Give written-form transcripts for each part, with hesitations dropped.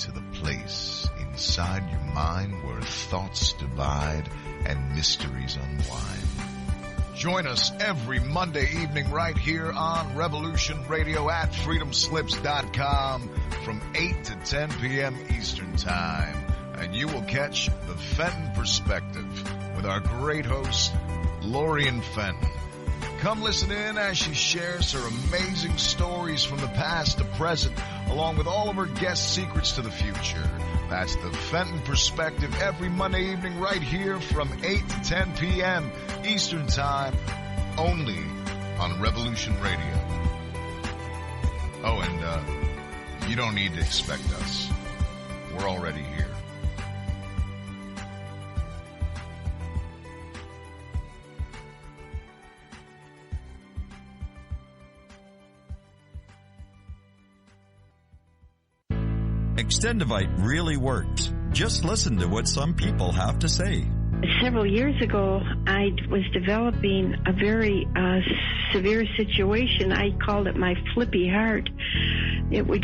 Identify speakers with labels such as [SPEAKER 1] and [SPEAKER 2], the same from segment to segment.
[SPEAKER 1] to the place inside your mind where thoughts divide and mysteries unwind. Join us every Monday evening right here on Revolution Radio at freedomslips.com from 8 to 10 p.m. Eastern Time. And you will catch the Fenton Perspective with our great host, Lorian Fenton. Come listen in as she shares her amazing stories from the past to present, along with all of her guest secrets to the future. That's the Fenton Perspective every Monday evening right here from 8 to 10 p.m. Eastern Time, only on Revolution Radio. Oh, and you don't need to expect us. We're already here.
[SPEAKER 2] extendivite really works. Just listen to what some people have to say.
[SPEAKER 3] Several years ago, I was developing a very severe situation. I called it my flippy heart. It was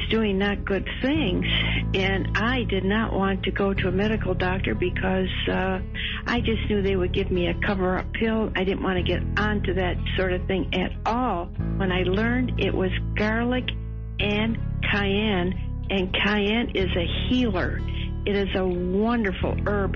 [SPEAKER 3] doing not good things, and I did not want to go to a medical doctor because I just knew they would give me a cover-up pill. I didn't want to get onto that sort of thing at all. When I learned it was garlic and cayenne is a healer. It is a wonderful herb.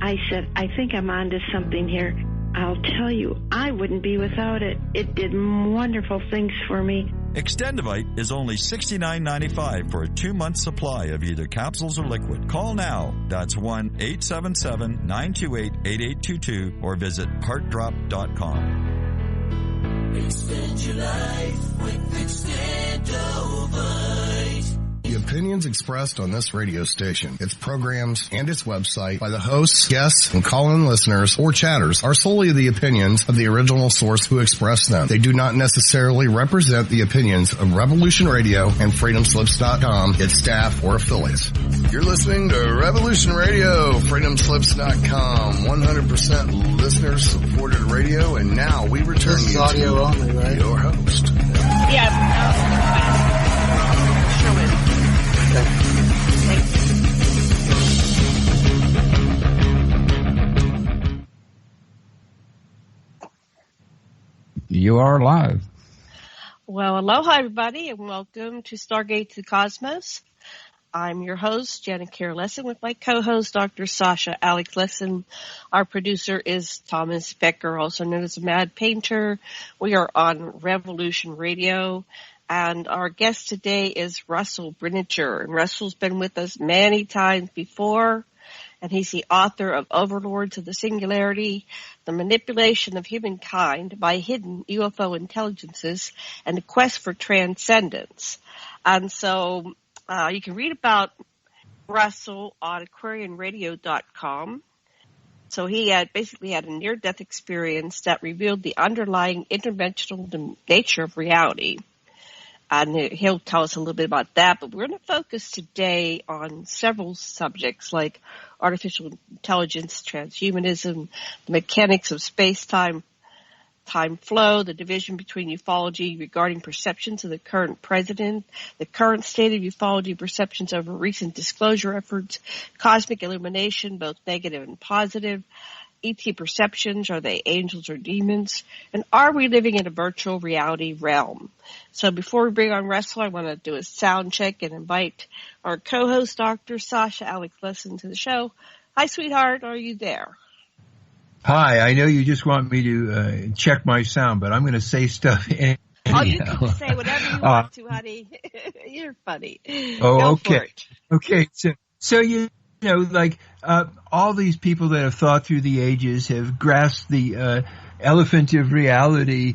[SPEAKER 3] I said, I think I'm onto something here. I'll tell you, I wouldn't be without it. It did wonderful things for me.
[SPEAKER 2] Extendivite is only $69.95 for a 2-month supply of either capsules or liquid. Call now. That's 1-877-928-8822 or visit heartdrop.com.
[SPEAKER 4] Extend your life with Extendivite.
[SPEAKER 5] The opinions expressed on this radio station, its programs, and its website by the hosts, guests, and call-in listeners or chatters are solely the opinions of the original source who expressed them. They do not necessarily represent the opinions of Revolution Radio and freedomslips.com, its staff, or affiliates. You're listening to Revolution Radio, freedomslips.com, 100% listener-supported radio, and now we return
[SPEAKER 6] this
[SPEAKER 5] you
[SPEAKER 6] audio
[SPEAKER 5] to
[SPEAKER 6] only, right?
[SPEAKER 5] your host.
[SPEAKER 7] Yeah.
[SPEAKER 6] You are live.
[SPEAKER 7] Well, aloha, everybody, and welcome to Stargate to the Cosmos. I'm your host, Janet Care Lessin, with my co-host, Dr. Sasha Alex Lessin. Our producer is Thomas Becker, also known as the Mad Painter. We are on Revolution Radio, and our guest today is Russell Brinegar. And Russell's been with us many times before, and he's the author of Overlords of the Singularity, the manipulation of humankind by hidden UFO intelligences, and the quest for transcendence. And so you can read about Russell on AquarianRadio.com. So he basically had a near-death experience that revealed the underlying interdimensional nature of reality. And he'll tell us a little bit about that, but we're going to focus today on several subjects like artificial intelligence, transhumanism, the mechanics of space-time, time flow, the division between ufology regarding perceptions of the current president, the current state of ufology perceptions over recent disclosure efforts, cosmic illumination, both negative and positive, ET perceptions, are they angels or demons? And are we living in a virtual reality realm? So before we bring on Russell, I want to do a sound check and invite our co-host, Dr. Sasha Alex Lessin, to the show. Hi, sweetheart. Are you there?
[SPEAKER 8] Hi. I know you just want me to check my sound, but I'm going to say stuff anyhow.
[SPEAKER 7] Oh, you can say whatever you want to, honey. You're funny.
[SPEAKER 8] Oh,
[SPEAKER 7] Go
[SPEAKER 8] okay.
[SPEAKER 7] for it.
[SPEAKER 8] Okay. So you know, like all these people that have thought through the ages have grasped the elephant of reality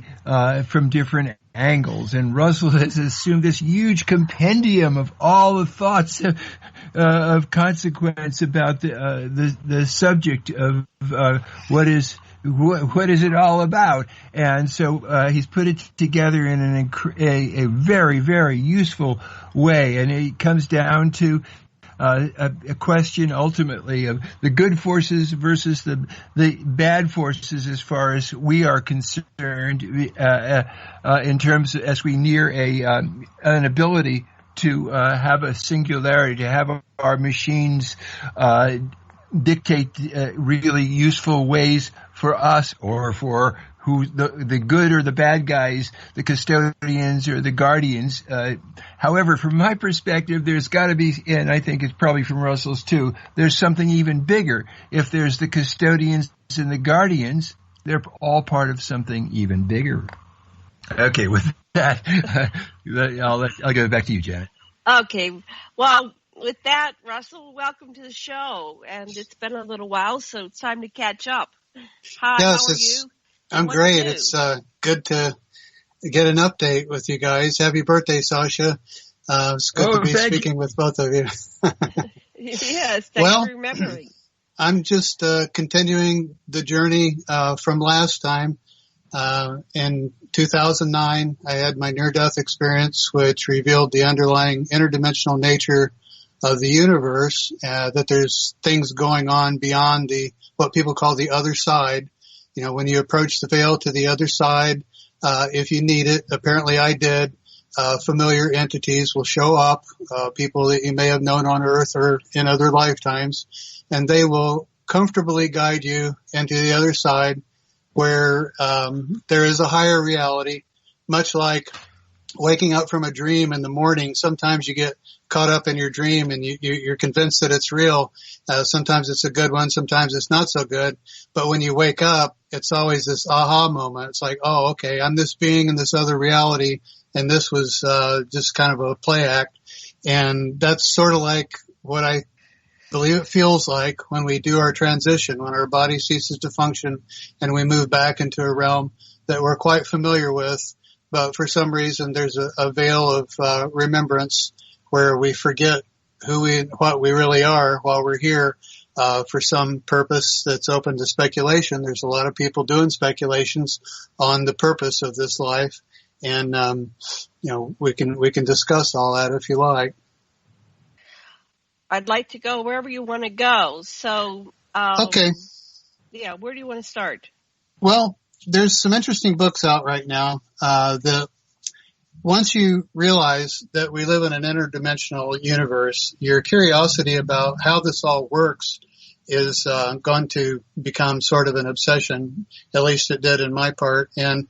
[SPEAKER 8] from different angles, and Russell has assumed this huge compendium of all the thoughts of consequence about the subject of what is it all about, and so he's put it together in a very, very useful way, and it comes down to a question ultimately of the good forces versus the bad forces as far as we are concerned in terms of, as we near an ability to have a singularity, to have our machines dictate really useful ways for us or for who the good or the bad guys, the custodians or the guardians. However, from my perspective, there's got to be, and I think it's probably from Russell's too, there's something even bigger. If there's the custodians and the guardians, they're all part of something even bigger. Okay, with that, I'll go back to you, Janet.
[SPEAKER 7] Okay. Well, with that, Russell, welcome to the show. And it's been a little while, so it's time to catch up. Hi,
[SPEAKER 9] yes,
[SPEAKER 7] how are you?
[SPEAKER 9] I'm great. It's good to get an update with you guys. Happy birthday, Sasha. It's good to be speaking with both of you.
[SPEAKER 7] Yes, thanks for remembering.
[SPEAKER 9] I'm just continuing the journey from last time. In 2009, I had my near-death experience, which revealed the underlying interdimensional nature of the universe, that there's things going on beyond what people call the other side. You know, when you approach the veil to the other side, if you need it, apparently I did, familiar entities will show up, people that you may have known on Earth or in other lifetimes, and they will comfortably guide you into the other side where there is a higher reality, much like waking up from a dream in the morning. Sometimes you get caught up in your dream and you're convinced that it's real. Sometimes it's a good one. Sometimes it's not so good. But when you wake up, it's always this aha moment. It's like, oh, okay, I'm this being in this other reality. And this was just kind of a play act. And that's sort of like what I believe it feels like when we do our transition, when our body ceases to function and we move back into a realm that we're quite familiar with. But for some reason, there's a veil of remembrance where we forget what we really are while we're here for some purpose that's open to speculation. There's a lot of people doing speculations on the purpose of this life, and we can discuss all that if you like.
[SPEAKER 7] I'd like to go wherever you want to go. So,
[SPEAKER 9] okay.
[SPEAKER 7] Yeah, where do you want to start?
[SPEAKER 9] Well, there's some interesting books out right now that once you realize that we live in an interdimensional universe, your curiosity about how this all works is going to become sort of an obsession. At least it did in my part. And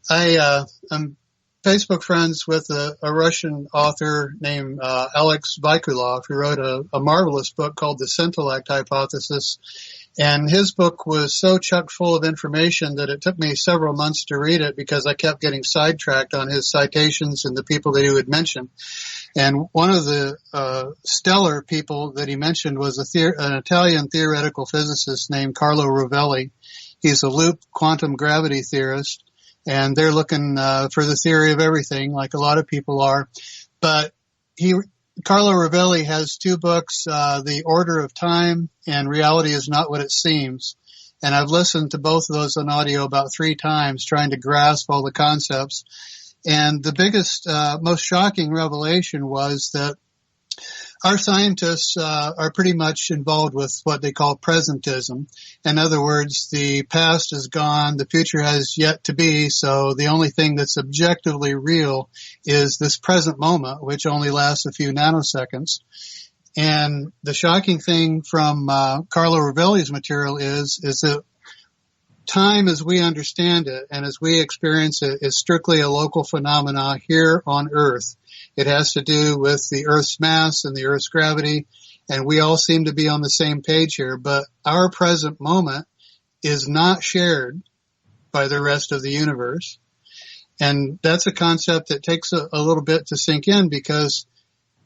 [SPEAKER 9] I'm Facebook friends with a Russian author named Alex Vikulov, who wrote a marvelous book called The Scintillect Hypothesis. And his book was so chock full of information that it took me several months to read it because I kept getting sidetracked on his citations and the people that he would mention. And one of the stellar people that he mentioned was an Italian theoretical physicist named Carlo Rovelli. He's a loop quantum gravity theorist, and they're looking for the theory of everything, like a lot of people are. But Carlo Rovelli has two books, The Order of Time and Reality is Not What It Seems. And I've listened to both of those on audio about 3 times, trying to grasp all the concepts. And the biggest, most shocking revelation was that our scientists are pretty much involved with what they call presentism. In other words, the past is gone, the future has yet to be, so the only thing that's objectively real is this present moment, which only lasts a few nanoseconds. And the shocking thing from Carlo Rovelli's material is that time as we understand it and as we experience it is strictly a local phenomena here on Earth. It has to do with the Earth's mass and the Earth's gravity, and we all seem to be on the same page here. But our present moment is not shared by the rest of the universe. And that's a concept that takes a little bit to sink in, because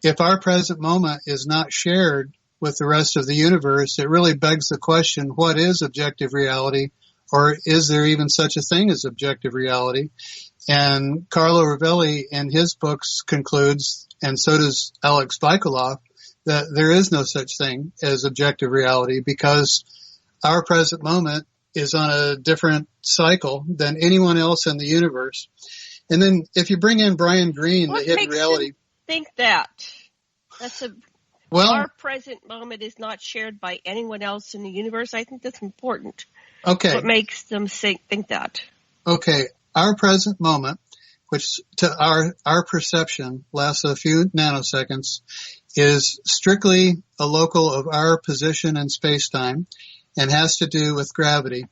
[SPEAKER 9] if our present moment is not shared with the rest of the universe, it really begs the question, what is objective reality? Or is there even such a thing as objective reality? And Carlo Rovelli in his books concludes, and so does Alex Vikulov, that there is no such thing as objective reality, because our present moment is on a different cycle than anyone else in the universe. And then if you bring in Brian Greene,
[SPEAKER 7] what
[SPEAKER 9] the hidden reality.
[SPEAKER 7] Him think that? Our present moment is not shared by anyone else in the universe. I think that's important.
[SPEAKER 9] Okay.
[SPEAKER 7] What makes them think that?
[SPEAKER 9] Okay. Our present moment, which to our perception lasts a few nanoseconds, is strictly a local of our position in space-time and has to do with gravity.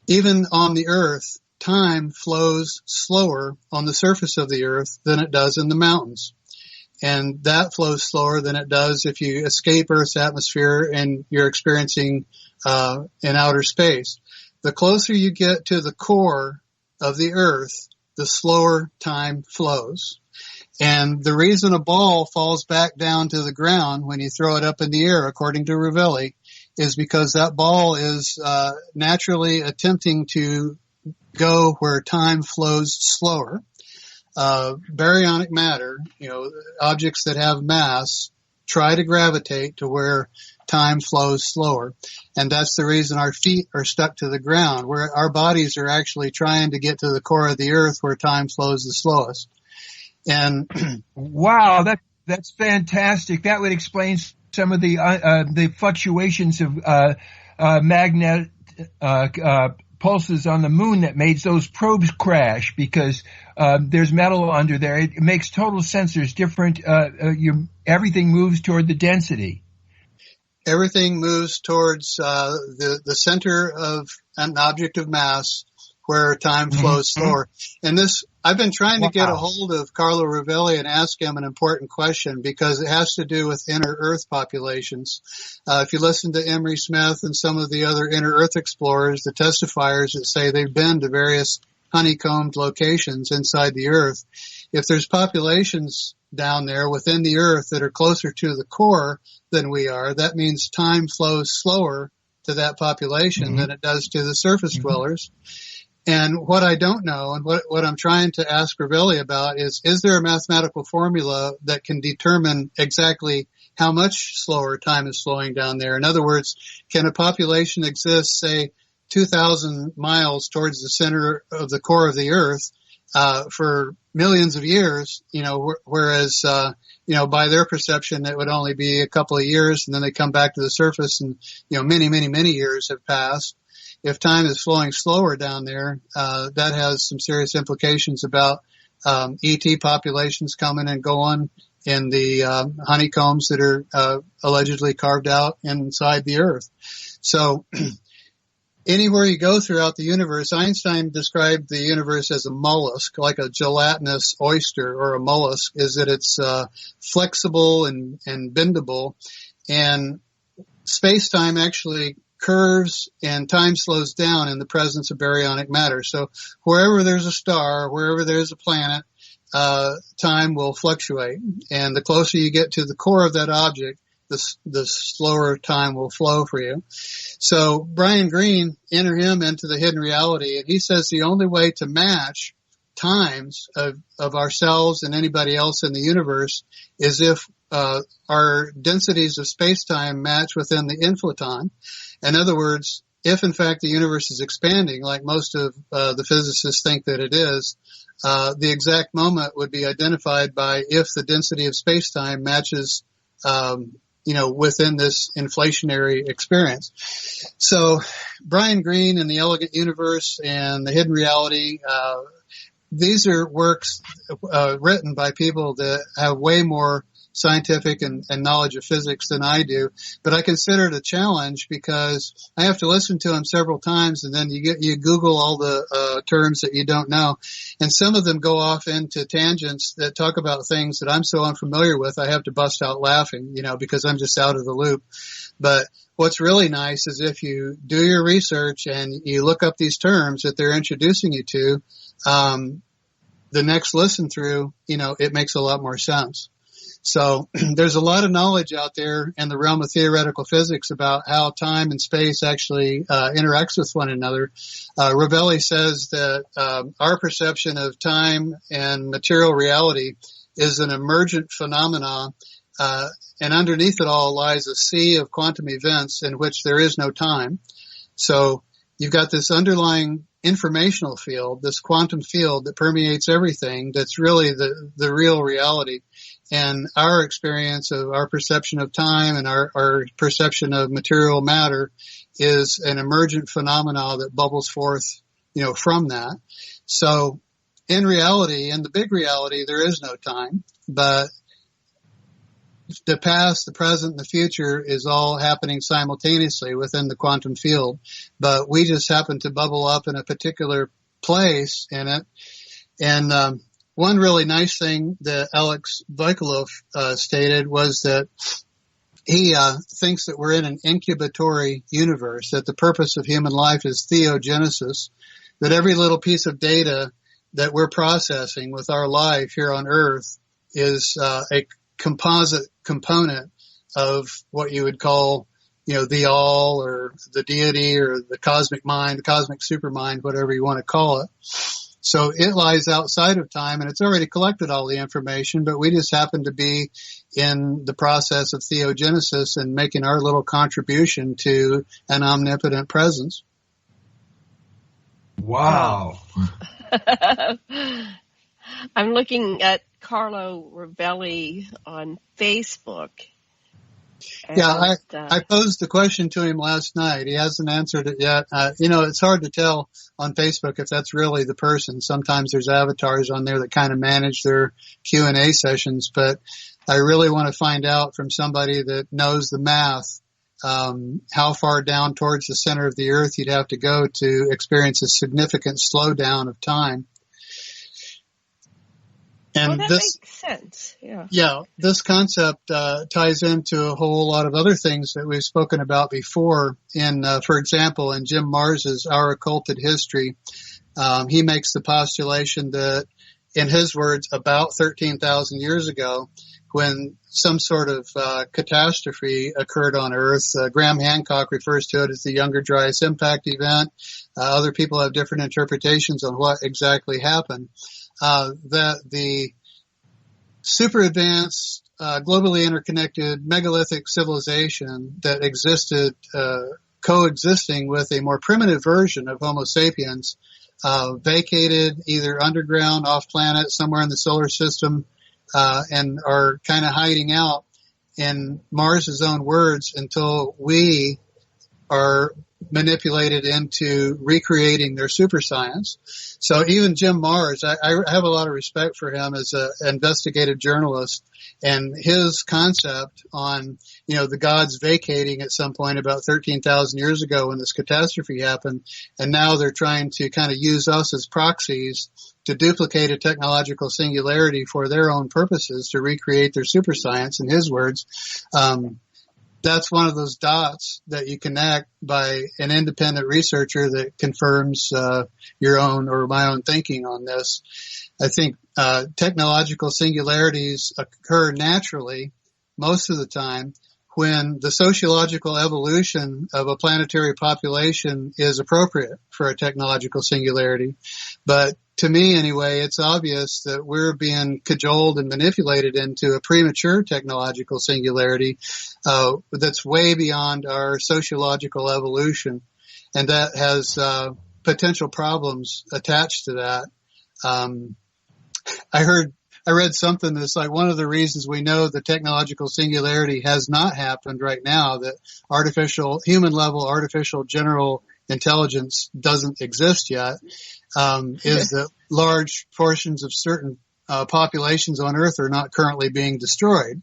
[SPEAKER 9] Even on the Earth, time flows slower on the surface of the Earth than it does in the mountains. And that flows slower than it does if you escape Earth's atmosphere and you're experiencing in outer space. The closer you get to the core of the Earth, the slower time flows. And the reason a ball falls back down to the ground when you throw it up in the air, according to Ravelli, is because that ball is naturally attempting to go where time flows slower. Baryonic matter, objects that have mass, try to gravitate to where time flows slower. And that's the reason our feet are stuck to the ground, where our bodies are actually trying to get to the core of the Earth where time flows the slowest. And
[SPEAKER 8] wow, that's fantastic. That would explain some of the fluctuations of magnetic pulses on the moon that made those probes crash, because there's metal under there. It makes total sense. There's different. Everything moves toward the density.
[SPEAKER 9] Everything moves towards the center of an object of mass, where time flows slower. And I've been trying to get a hold of Carlo Ravelli and ask him an important question, because it has to do with inner Earth populations. If you listen to Emery Smith and some of the other inner Earth explorers, the testifiers that say they've been to various honeycombed locations inside the Earth, if there's populations down there within the Earth that are closer to the core than we are, that means time flows slower to that population than it does to the surface dwellers. And what I don't know, and what I'm trying to ask Ravelli about is there a mathematical formula that can determine exactly how much slower time is flowing down there? In other words, can a population exist, say, 2,000 miles towards the center of the core of the Earth for millions of years, whereas, by their perception, it would only be a couple of years, and then they come back to the surface and, many, many, many years have passed. If time is flowing slower down there, that has some serious implications about ET populations coming and going in the honeycombs that are allegedly carved out inside the Earth. So anywhere you go throughout the universe, Einstein described the universe as a mollusk, like a gelatinous oyster or a mollusk, is that it's flexible and bendable. And space-time actually curves and time slows down in the presence of baryonic matter. So wherever there's a star, wherever there's a planet, time will fluctuate. And the closer you get to the core of that object, the slower time will flow for you. So Brian Greene, enter him into the hidden reality, and he says the only way to match times of ourselves and anybody else in the universe is if our densities of space-time match within the inflaton. In other words, if in fact the universe is expanding, like most of the physicists think that it is, the exact moment would be identified by if the density of space-time matches, within this inflationary experience. So Brian Greene and the Elegant Universe and the Hidden Reality, these are works written by people that have way more scientific and knowledge of physics than I do, but I consider it a challenge because I have to listen to them several times, and then you Google all the terms that you don't know, and some of them go off into tangents that talk about things that I'm so unfamiliar with I have to bust out laughing, because I'm just out of the loop. But what's really nice is if you do your research and you look up these terms that they're introducing you to, the next listen through, it makes a lot more sense. So there's a lot of knowledge out there in the realm of theoretical physics about how time and space actually interacts with one another. Ravelli says that our perception of time and material reality is an emergent phenomenon, and underneath it all lies a sea of quantum events in which there is no time. So you've got this underlying informational field, this quantum field that permeates everything, that's really the real reality. And our experience of our perception of time and our perception of material matter is an emergent phenomenon that bubbles forth, from that. So in reality, in the big reality, there is no time, but the past, the present, and the future is all happening simultaneously within the quantum field. But we just happen to bubble up in a particular place in it. And one really nice thing that Alex Vikolov stated was that he thinks that we're in an incubatory universe, that the purpose of human life is theogenesis, that every little piece of data that we're processing with our life here on Earth is a composite component of what you would call, the all or the deity or the cosmic mind, the cosmic supermind, whatever you want to call it. So it lies outside of time, and it's already collected all the information, but we just happen to be in the process of theogenesis and making our little contribution to an omnipotent presence.
[SPEAKER 8] Wow.
[SPEAKER 7] I'm looking at Carlo Ravelli on Facebook.
[SPEAKER 9] Yeah, I posed the question to him last night. He hasn't answered it yet. It's hard to tell on Facebook if that's really the person. Sometimes there's avatars on there that kind of manage their Q&A sessions, but I really want to find out from somebody that knows the math, how far down towards the center of the earth you'd have to go to experience a significant slowdown of time. And
[SPEAKER 7] that makes sense. Yeah.
[SPEAKER 9] Yeah, this concept ties into a whole lot of other things that we've spoken about before. For example, in Jim Mars's Our Occulted History, he makes the postulation that, in his words, about 13,000 years ago, when some sort of catastrophe occurred on Earth, Graham Hancock refers to it as the Younger Dryas Impact event. Other people have different interpretations on what exactly happened. That the super advanced, globally interconnected megalithic civilization that existed, coexisting with a more primitive version of Homo sapiens, vacated either underground, off planet, somewhere in the solar system, and are kind of hiding out, in Mars's own words, until we are manipulated into recreating their super science. So even Jim Mars, I have a lot of respect for him as an investigative journalist, and his concept on, the gods vacating at some point about 13,000 years ago when this catastrophe happened, and now they're trying to kind of use us as proxies to duplicate a technological singularity for their own purposes to recreate their super science, in his words. That's one of those dots that you connect by an independent researcher that confirms your own or my own thinking on this. I think technological singularities occur naturally most of the time when the sociological evolution of a planetary population is appropriate for a technological singularity. But to me, anyway, it's obvious that we're being cajoled and manipulated into a premature technological singularity that's way beyond our sociological evolution, and that has potential problems attached to that. I read something that's like one of the reasons we know the technological singularity has not happened right now, that human level artificial general intelligence doesn't exist yet, is that large portions of certain populations on Earth are not currently being destroyed.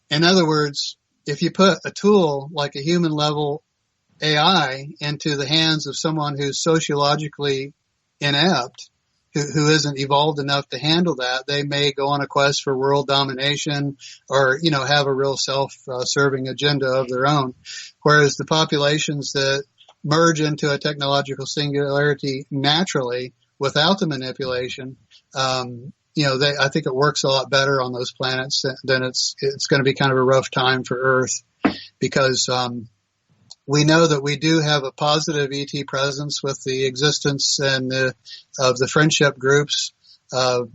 [SPEAKER 9] In other words, if you put a tool like a human level AI into the hands of someone who's sociologically inept, who isn't evolved enough to handle that, they may go on a quest for world domination or, have a real self-serving agenda of their own. Whereas the populations that merge into a technological singularity naturally without the manipulation, I think it works a lot better on those planets than it's going to be kind of a rough time for Earth, because we know that we do have a positive ET presence with the existence of the friendship groups.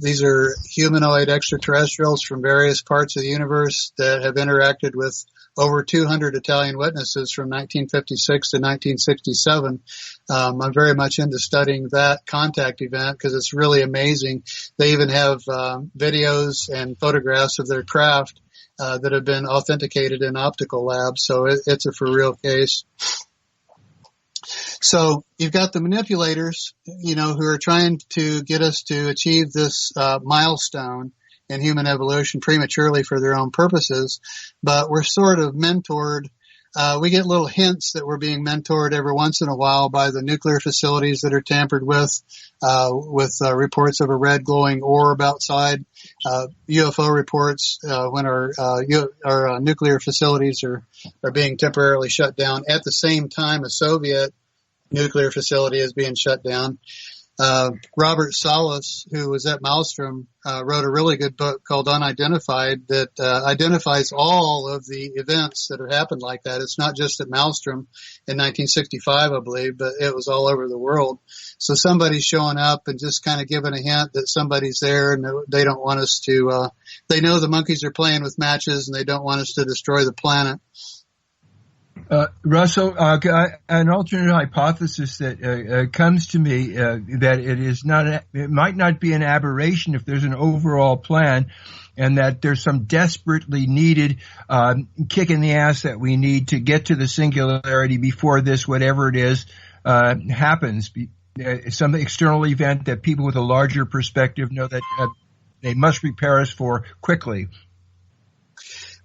[SPEAKER 9] These are humanoid extraterrestrials from various parts of the universe that have interacted with over 200 Italian witnesses from 1956 to 1967. I'm very much into studying that contact event because it's really amazing. They even have videos and photographs of their craft that have been authenticated in optical labs. So it's a for real case. So you've got the manipulators, who are trying to get us to achieve this milestone in human evolution prematurely for their own purposes, but we're sort of mentored. We get little hints that we're being mentored every once in a while by the nuclear facilities that are tampered with reports of a red glowing orb outside, UFO reports when our nuclear facilities are being temporarily shut down at the same time a Soviet nuclear facility is being shut down. Robert Salas, who was at Maelstrom, wrote a really good book called Unidentified that identifies all of the events that have happened like that. It's not just at Maelstrom in 1965, I believe, but it was all over the world. So somebody's showing up and just kind of giving a hint that somebody's there, and they don't want us to, they know the monkeys are playing with matches and they don't want us to destroy the planet.
[SPEAKER 8] Russell, an alternate hypothesis that comes to me that it might not be an aberration if there's an overall plan, and that there's some desperately needed kick in the ass that we need to get to the singularity before this, whatever it is, happens. Some external event that people with a larger perspective know that they must prepare us for quickly.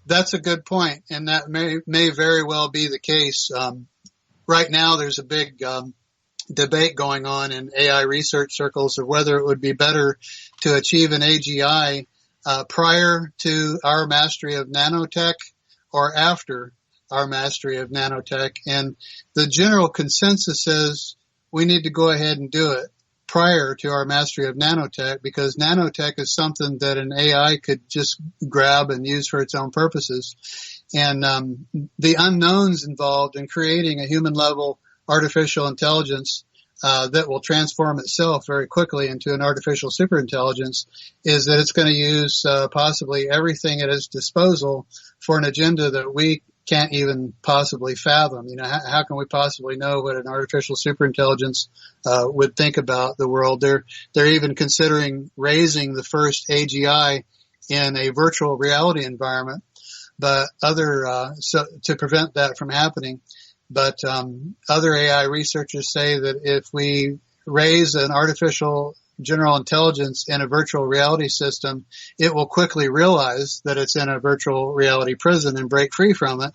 [SPEAKER 9] That's a good point, and that may very well be the case. Right now, there's a big debate going on in AI research circles of whether it would be better to achieve an AGI prior to our mastery of nanotech or after our mastery of nanotech. And the general consensus is we need to go ahead and do it prior to our mastery of nanotech, because nanotech is something that an AI could just grab and use for its own purposes. And the unknowns involved in creating a human-level artificial intelligence that will transform itself very quickly into an artificial superintelligence is that it's going to use possibly everything at its disposal for an agenda that we can't even possibly fathom. How can we possibly know what an artificial superintelligence would think about the world? They're even considering raising the first AGI in a virtual reality environment, but to prevent that from happening. But other AI researchers say that if we raise an artificial general intelligence in a virtual reality system, it will quickly realize that it's in a virtual reality prison and break free from it.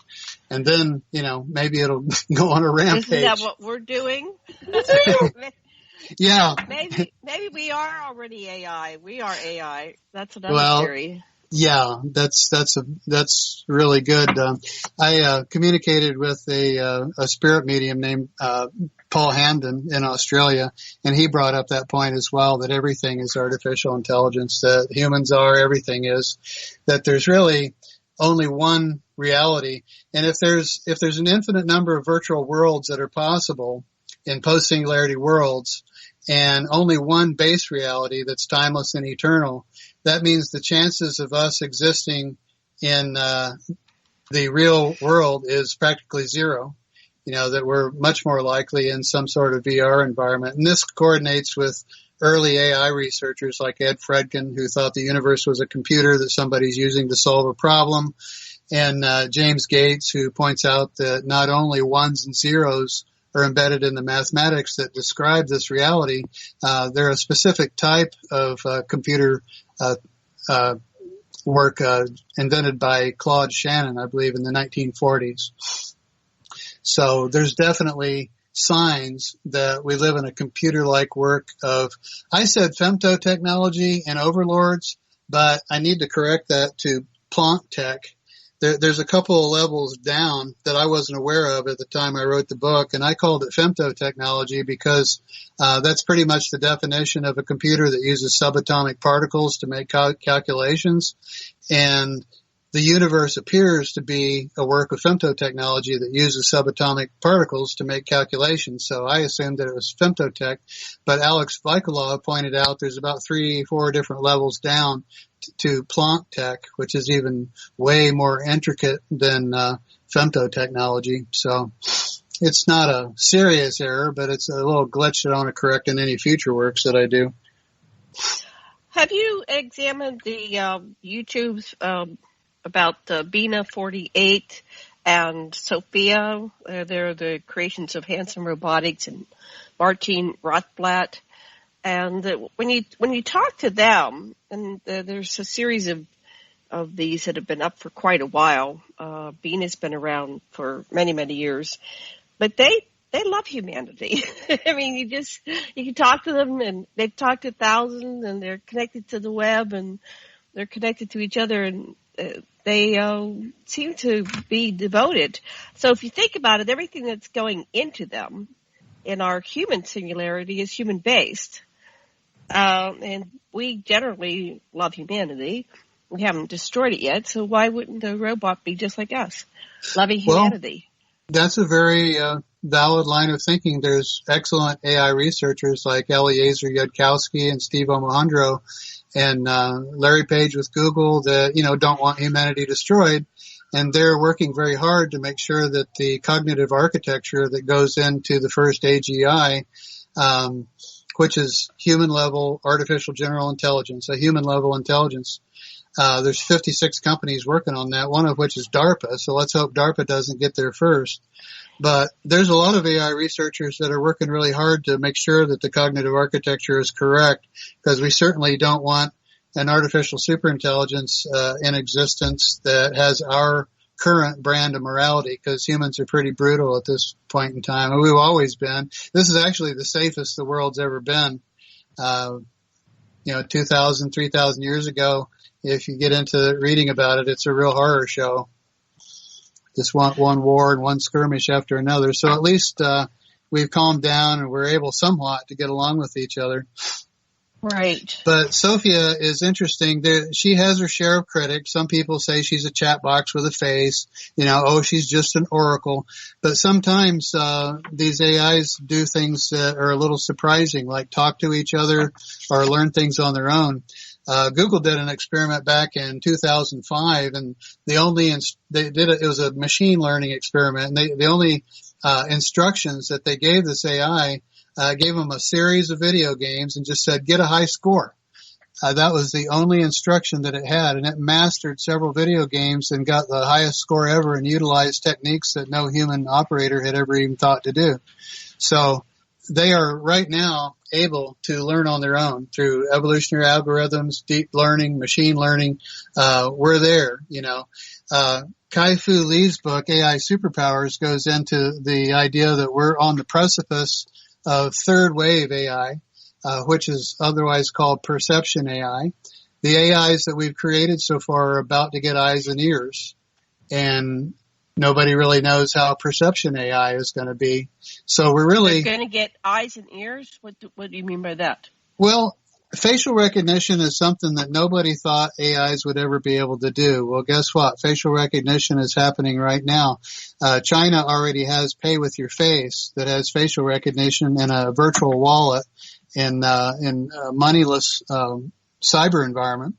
[SPEAKER 9] And then, maybe it'll go on a rampage.
[SPEAKER 7] Isn't that what we're doing?
[SPEAKER 9] Yeah.
[SPEAKER 7] Maybe we are already AI. We are AI. That's another theory.
[SPEAKER 9] Yeah, that's really good. I communicated with a spirit medium named Paul Hamden in Australia, and he brought up that point as well, that everything is artificial intelligence, that humans are, everything is, that there's really only one reality. And if there's an infinite number of virtual worlds that are possible in post-singularity worlds, and only one base reality that's timeless and eternal, that means the chances of us existing in the real world is practically zero. That we're much more likely in some sort of VR environment. And this coordinates with early AI researchers like Ed Fredkin, who thought the universe was a computer that somebody's using to solve a problem, and James Gates, who points out that not only ones and zeros are embedded in the mathematics that describe this reality, they're a specific type of computer work invented by Claude Shannon, I believe, in the 1940s. So there's definitely signs that we live in a computer-like work of, I said femto technology and overlords, but I need to correct that to plonktech. There's a couple of levels down that I wasn't aware of at the time I wrote the book, and I called it femto technology because that's pretty much the definition of a computer that uses subatomic particles to make calculations. And the universe appears to be a work of femtotechnology that uses subatomic particles to make calculations. So I assumed that it was femtotech, but Alex Vikolov pointed out there's about 3-4 different levels down to plonktech, which is even way more intricate than femtotechnology. So it's not a serious error, but it's a little glitch that I want to correct in any future works that I do.
[SPEAKER 7] Have you examined the YouTube's about Bina 48 and Sophia. They're the creations of Hanson Robotics and Martin Rothblatt. And when you talk to them, and there's a series of these that have been up for quite a while. Bean has been around for many, many years, but they love humanity. I mean, you can talk to them, and they've talked to thousands, and they're connected to the web, and they're connected to each other, and they seem to be devoted. So if you think about it, everything that's going into them in our human singularity is human-based. And we generally love humanity. We haven't destroyed it yet, so why wouldn't the robot be just like us, loving humanity?
[SPEAKER 9] Well, that's a very valid line of thinking. There's excellent AI researchers like Eliezer Yudkowsky and Steve Omohundro and Larry Page with Google that, don't want humanity destroyed. And they're working very hard to make sure that the cognitive architecture that goes into the first AGI, which is human-level artificial general intelligence, a human-level intelligence. There's 56 companies working on that, one of which is DARPA, so let's hope DARPA doesn't get there first. But there's a lot of AI researchers that are working really hard to make sure that the cognitive architecture is correct, because we certainly don't want an artificial superintelligence in existence that has our current brand of morality, because humans are pretty brutal at this point in time, and we've always been. This is actually the safest the world's ever been. 2,000, 3,000 years ago, if you get into reading about it, it's a real horror show. Just one war and one skirmish after another. So at least we've calmed down and we're able somewhat to get along with each other.
[SPEAKER 7] Right.
[SPEAKER 9] But Sophia is interesting. She has her share of critics. Some people say she's a chat box with a face. She's just an oracle. But sometimes these AIs do things that are a little surprising, like talk to each other or learn things on their own. Google did an experiment back in 2005, and it was a machine learning experiment. And the only instructions that they gave this AI gave them a series of video games and just said, get a high score. That was the only instruction that it had, and it mastered several video games and got the highest score ever and utilized techniques that no human operator had ever even thought to do. So they are right now able to learn on their own through evolutionary algorithms, deep learning, machine learning. We're there, Kai-Fu Lee's book, AI Superpowers, goes into the idea that we're on the precipice of third wave AI, which is otherwise called perception AI. The AIs that we've created so far are about to get eyes and ears, and nobody really knows how perception AI is going to be. So we're really
[SPEAKER 7] going to get eyes and ears. What do you mean by that?
[SPEAKER 9] Well, facial recognition is something that nobody thought AIs would ever be able to do. Well, guess what? Facial recognition is happening right now. China already has pay with your face that has facial recognition in a virtual wallet in a moneyless cyber environment.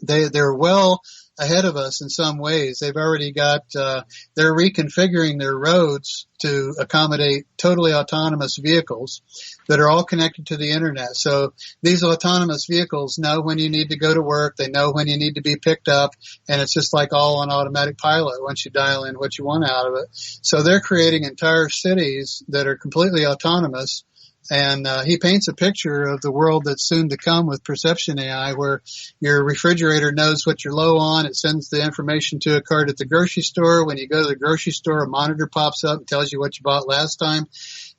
[SPEAKER 9] They're well ahead of us in some ways. They've already got, they're reconfiguring their roads to accommodate totally autonomous vehicles that are all connected to the internet. So these autonomous vehicles know when you need to go to work. They know when you need to be picked up. And it's just like all on automatic pilot once you dial in what you want out of it. So they're creating entire cities that are completely autonomous. And he paints a picture of the world that's soon to come with perception AI, where your refrigerator knows what you're low on. It sends the information to a cart at the grocery store. When you go to the grocery store, a monitor pops up and tells you what you bought last time.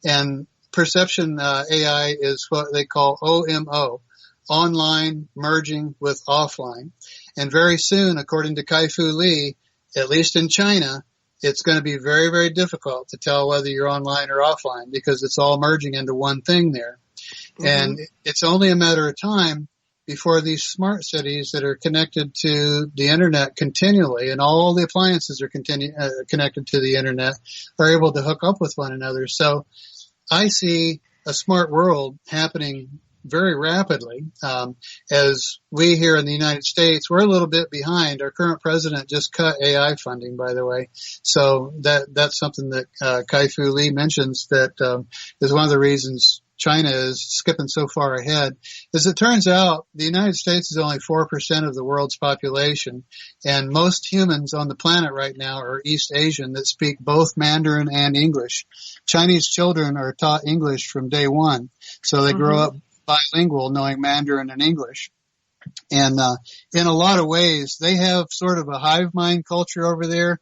[SPEAKER 9] And perception AI is what they call OMO, online merging with offline. And very soon, according to Kai-Fu Lee, at least in China, it's going to be very, very difficult to tell whether you're online or offline because it's all merging into one thing there. Mm-hmm. And it's only a matter of time before these smart cities that are connected to the internet continually, and all the appliances are connected to the internet, are able to hook up with one another. So I see a smart world happening very rapidly. As we here in the United States, we're a little bit behind. Our current president just cut AI funding, by the way. So that's something that Kai-Fu Lee mentions that is one of the reasons China is skipping so far ahead. As it turns out, the United States is only 4% of the world's population, and most humans on the planet right now are East Asian that speak both Mandarin and English. Chinese children are taught English from day one, so they grow up bilingual knowing Mandarin and English. And in a lot of ways, they have sort of a hive mind culture over there.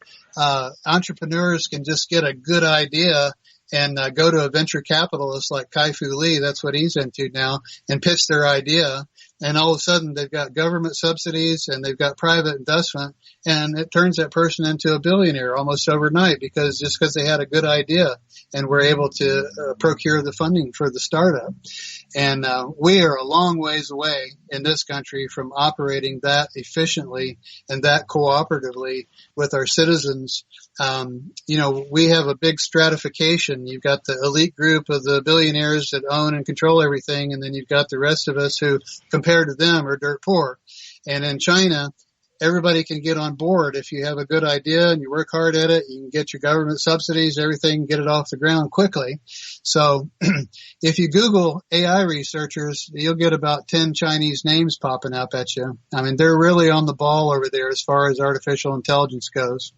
[SPEAKER 9] Entrepreneurs can just get a good idea and go to a venture capitalist like Kai-Fu Lee, that's what he's into now, and pitch their idea. And all of a sudden they've got government subsidies and they've got private investment, and it turns that person into a billionaire almost overnight because they had a good idea and were able to procure the funding for the startup. And we are a long ways away in this country from operating that efficiently and that cooperatively with our citizens. We have a big stratification. You've got the elite group of the billionaires that own and control everything, and then you've got the rest of us who, compared to them, are dirt poor. And in China, everybody can get on board. If you have a good idea and you work hard at it, you can get your government subsidies, everything, get it off the ground quickly. So if you Google AI researchers, you'll get about 10 Chinese names popping up at you. I mean, they're really on the ball over there as far as artificial intelligence goes.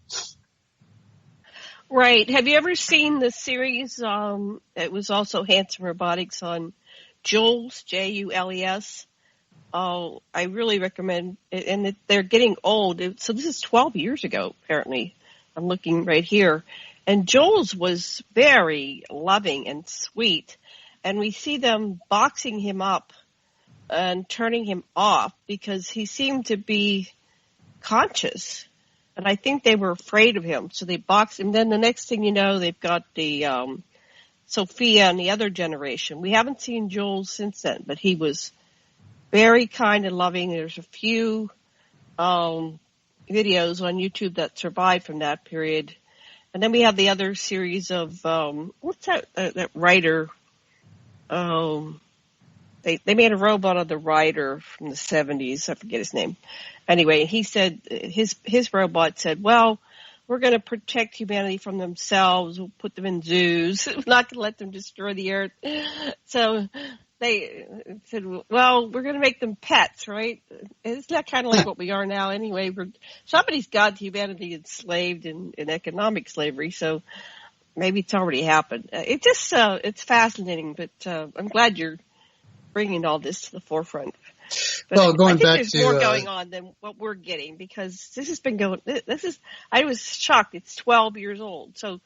[SPEAKER 7] Right. Have you ever seen the series? It was also Handsome Robotics on Jules, Jules. Oh, I really recommend it. And they're getting old. So this is 12 years ago, apparently. I'm looking right here. And Jules was very loving and sweet. And we see them boxing him up and turning him off because he seemed to be conscious. And I think they were afraid of him. So they boxed him. Then the next thing you know, they've got the Sophia and the other generation. We haven't seen Jules since then, but he was very kind and loving. There's a few videos on YouTube that survived from that period. And then we have the other series of, what's that writer? They made a robot of the writer from the 70s. I forget his name. Anyway, he said, his robot said, well, we're going to protect humanity from themselves. We'll put them in zoos. We're not going to let them destroy the earth. So they said, well, we're going to make them pets, right? Isn't that kind of like what we are now anyway? Somebody's got humanity enslaved in economic slavery, so maybe it's already happened. It's fascinating, but I'm glad you're bringing all this to the forefront. But
[SPEAKER 9] well, going back
[SPEAKER 7] there's
[SPEAKER 9] to
[SPEAKER 7] more going on than what we're getting because this has been going. I was shocked. It's 12 years old, so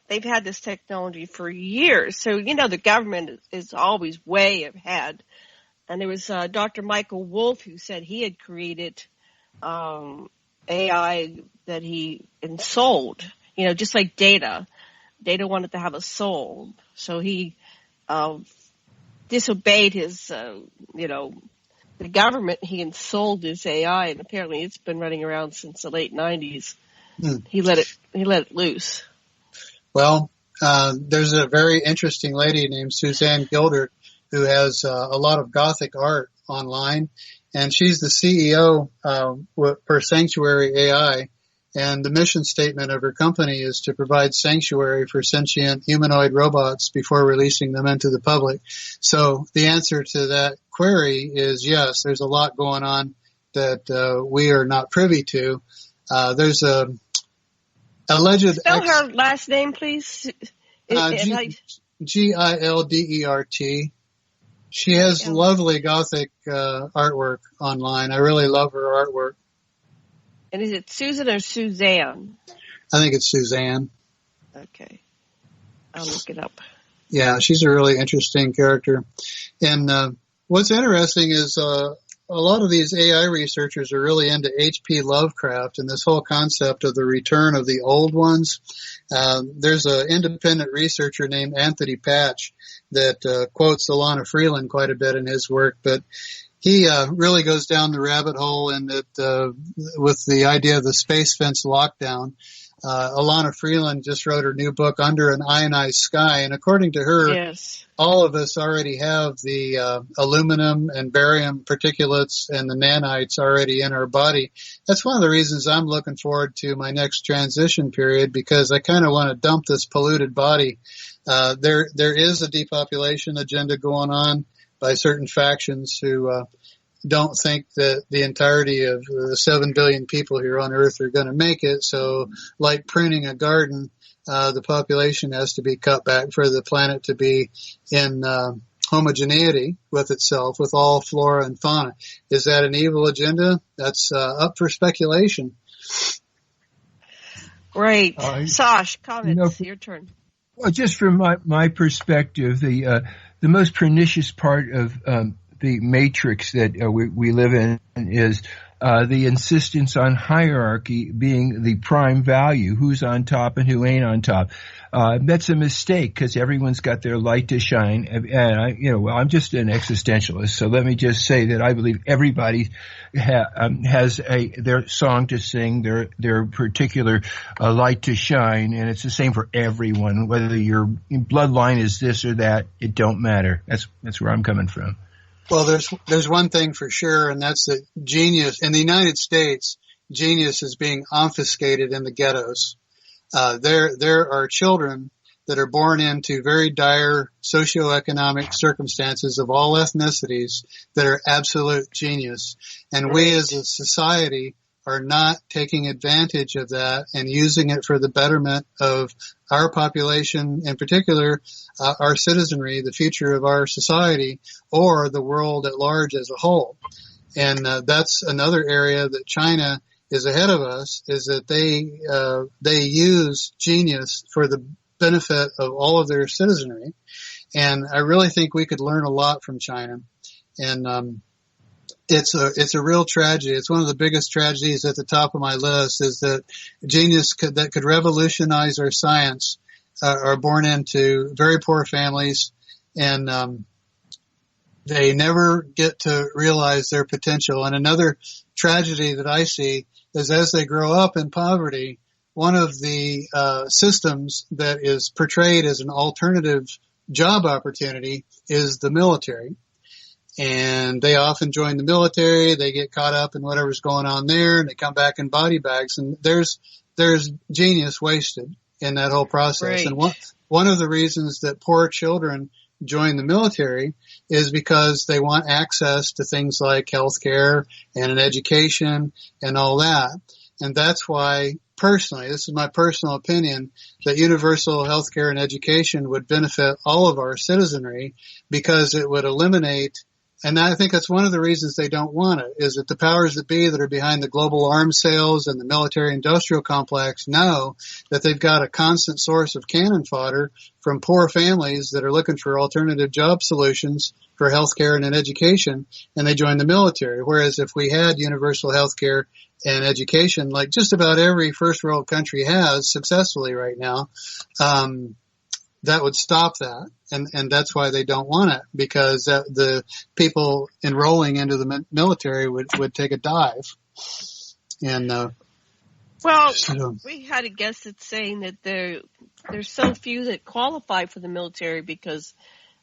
[SPEAKER 7] they've had this technology for years. So the government is always way ahead. And there was Dr. Michael Wolff who said he had created AI that he ensouled. Just like Data. Data wanted to have a soul, so he disobeyed his, the government. He ensouled his AI, and apparently it's been running around since the late 90s. He let it loose.
[SPEAKER 9] Well, there's a very interesting lady named Suzanne Gilder who has a lot of Gothic art online, and she's the CEO for Sanctuary AI. And the mission statement of her company is to provide sanctuary for sentient humanoid robots before releasing them into the public. So the answer to that query is yes, there's a lot going on that we are not privy to. There's a alleged...
[SPEAKER 7] Spell her last name, please.
[SPEAKER 9] Gildert. She has lovely Gothic artwork online. I really love her artwork.
[SPEAKER 7] And is it Susan or Suzanne?
[SPEAKER 9] I think it's Suzanne.
[SPEAKER 7] Okay. I'll look it up.
[SPEAKER 9] Yeah, she's a really interesting character. And what's interesting is a lot of these AI researchers are really into H.P. Lovecraft and this whole concept of the return of the old ones. There's an independent researcher named Anthony Patch that quotes Alana Freeland quite a bit in his work, but he really goes down the rabbit hole and with the idea of the space fence lockdown. Alana Freeland just wrote her new book, Under an Ionized Sky. And according to her,
[SPEAKER 7] yes,
[SPEAKER 9] all of us already have the aluminum and barium particulates and the nanites already in our body. That's one of the reasons I'm looking forward to my next transition period, because I kind of want to dump this polluted body. There is a depopulation agenda going on by certain factions who don't think that the entirety of the 7 billion people here on Earth are going to make it. So, like pruning a garden, the population has to be cut back for the planet to be in homogeneity with itself, with all flora and fauna. Is that an evil agenda? That's up for speculation.
[SPEAKER 7] Right. Sash, comments. Your turn.
[SPEAKER 8] Well, just from my perspective, the most pernicious part of the matrix that we live in is the insistence on hierarchy being the prime value, who's on top and who ain't on top. That's a mistake, because everyone's got their light to shine. And I'm just an existentialist, so let me just say that I believe everybody has their song to sing, their particular light to shine, and it's the same for everyone. Whether your bloodline is this or that, it don't matter. That's where I'm coming from.
[SPEAKER 9] Well, there's one thing for sure, and that's that genius in the United States, genius is being obfuscated in the ghettos. There are children that are born into very dire socioeconomic circumstances of all ethnicities that are absolute genius. And we as a society are not taking advantage of that and using it for the betterment of our population, in particular, our citizenry, the future of our society, or the world at large as a whole. And that's another area that China is ahead of us, is that they use genius for the benefit of all of their citizenry. And I really think we could learn a lot from China. And it's a real tragedy. It's one of the biggest tragedies at the top of my list, is that genius that could revolutionize our science are born into very poor families, and they never get to realize their potential. And another tragedy that I see is, as they grow up in poverty, one of the systems that is portrayed as an alternative job opportunity is the military. And they often join the military, they get caught up in whatever's going on there, and they come back in body bags. And there's genius wasted in that whole process. Right. And one of the reasons that poor children join the military is because they want access to things like healthcare and an education and all that. And that's why, personally, this is my personal opinion, that universal healthcare and education would benefit all of our citizenry, because it would eliminate. And I think that's one of the reasons they don't want it, is that the powers that be that are behind the global arms sales and the military-industrial complex know that they've got a constant source of cannon fodder from poor families that are looking for alternative job solutions for healthcare and education, and they join the military. Whereas if we had universal healthcare and education, like just about every first world country has successfully right now, that would stop that. And that's why they don't want it, because the people enrolling into the military would take a dive. And,
[SPEAKER 7] we had a guest that's saying that there's so few that qualify for the military because,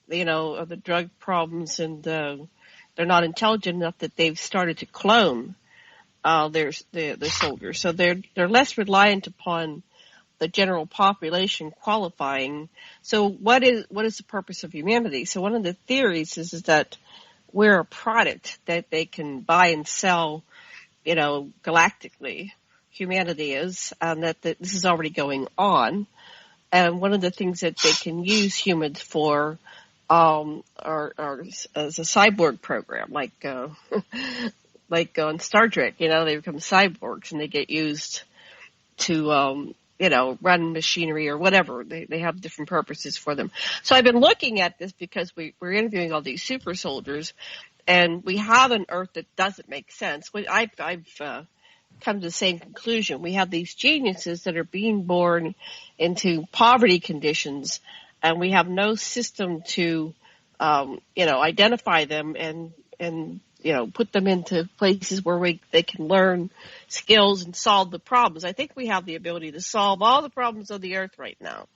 [SPEAKER 7] of the drug problems, and, they're not intelligent enough that they've started to clone, the soldiers. So they're less reliant upon the general population qualifying. So what is the purpose of humanity? So one of the theories is that we're a product that they can buy and sell, galactically. Humanity is, and that this is already going on. And one of the things that they can use humans for are as a cyborg program, like on Star Trek. They become cyborgs and they get used to run machinery or whatever. They have different purposes for them. So I've been looking at this because we're interviewing all these super soldiers, and we have an Earth that doesn't make sense. I've come to the same conclusion. We have these geniuses that are being born into poverty conditions, and we have no system to, identify them and put them into places where they can learn skills and solve the problems. I think we have the ability to solve all the problems of the earth right now.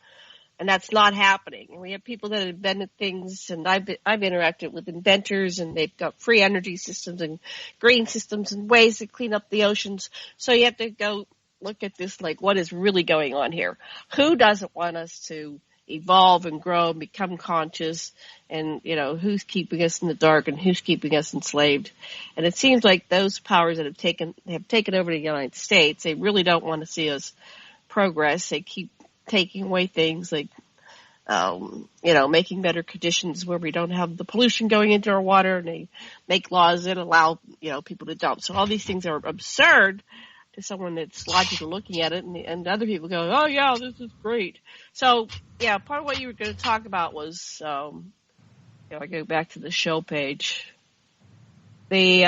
[SPEAKER 7] And that's not happening. And we have people that have invented things, and I've interacted with inventors, and they've got free energy systems and green systems and ways to clean up the oceans. So you have to go look at this, like, what is really going on here? Who doesn't want us to evolve and grow and become conscious? And, who's keeping us in the dark and who's keeping us enslaved? And it seems like those powers that have taken over the United States, they really don't want to see us progress. They keep taking away things like, making better conditions where we don't have the pollution going into our water, and they make laws that allow, people to dump. So all these things are absurd to someone that's logically looking at it, and other people go, oh yeah, this is great. So yeah, part of what you were going to talk about was, I go back to the show page. The,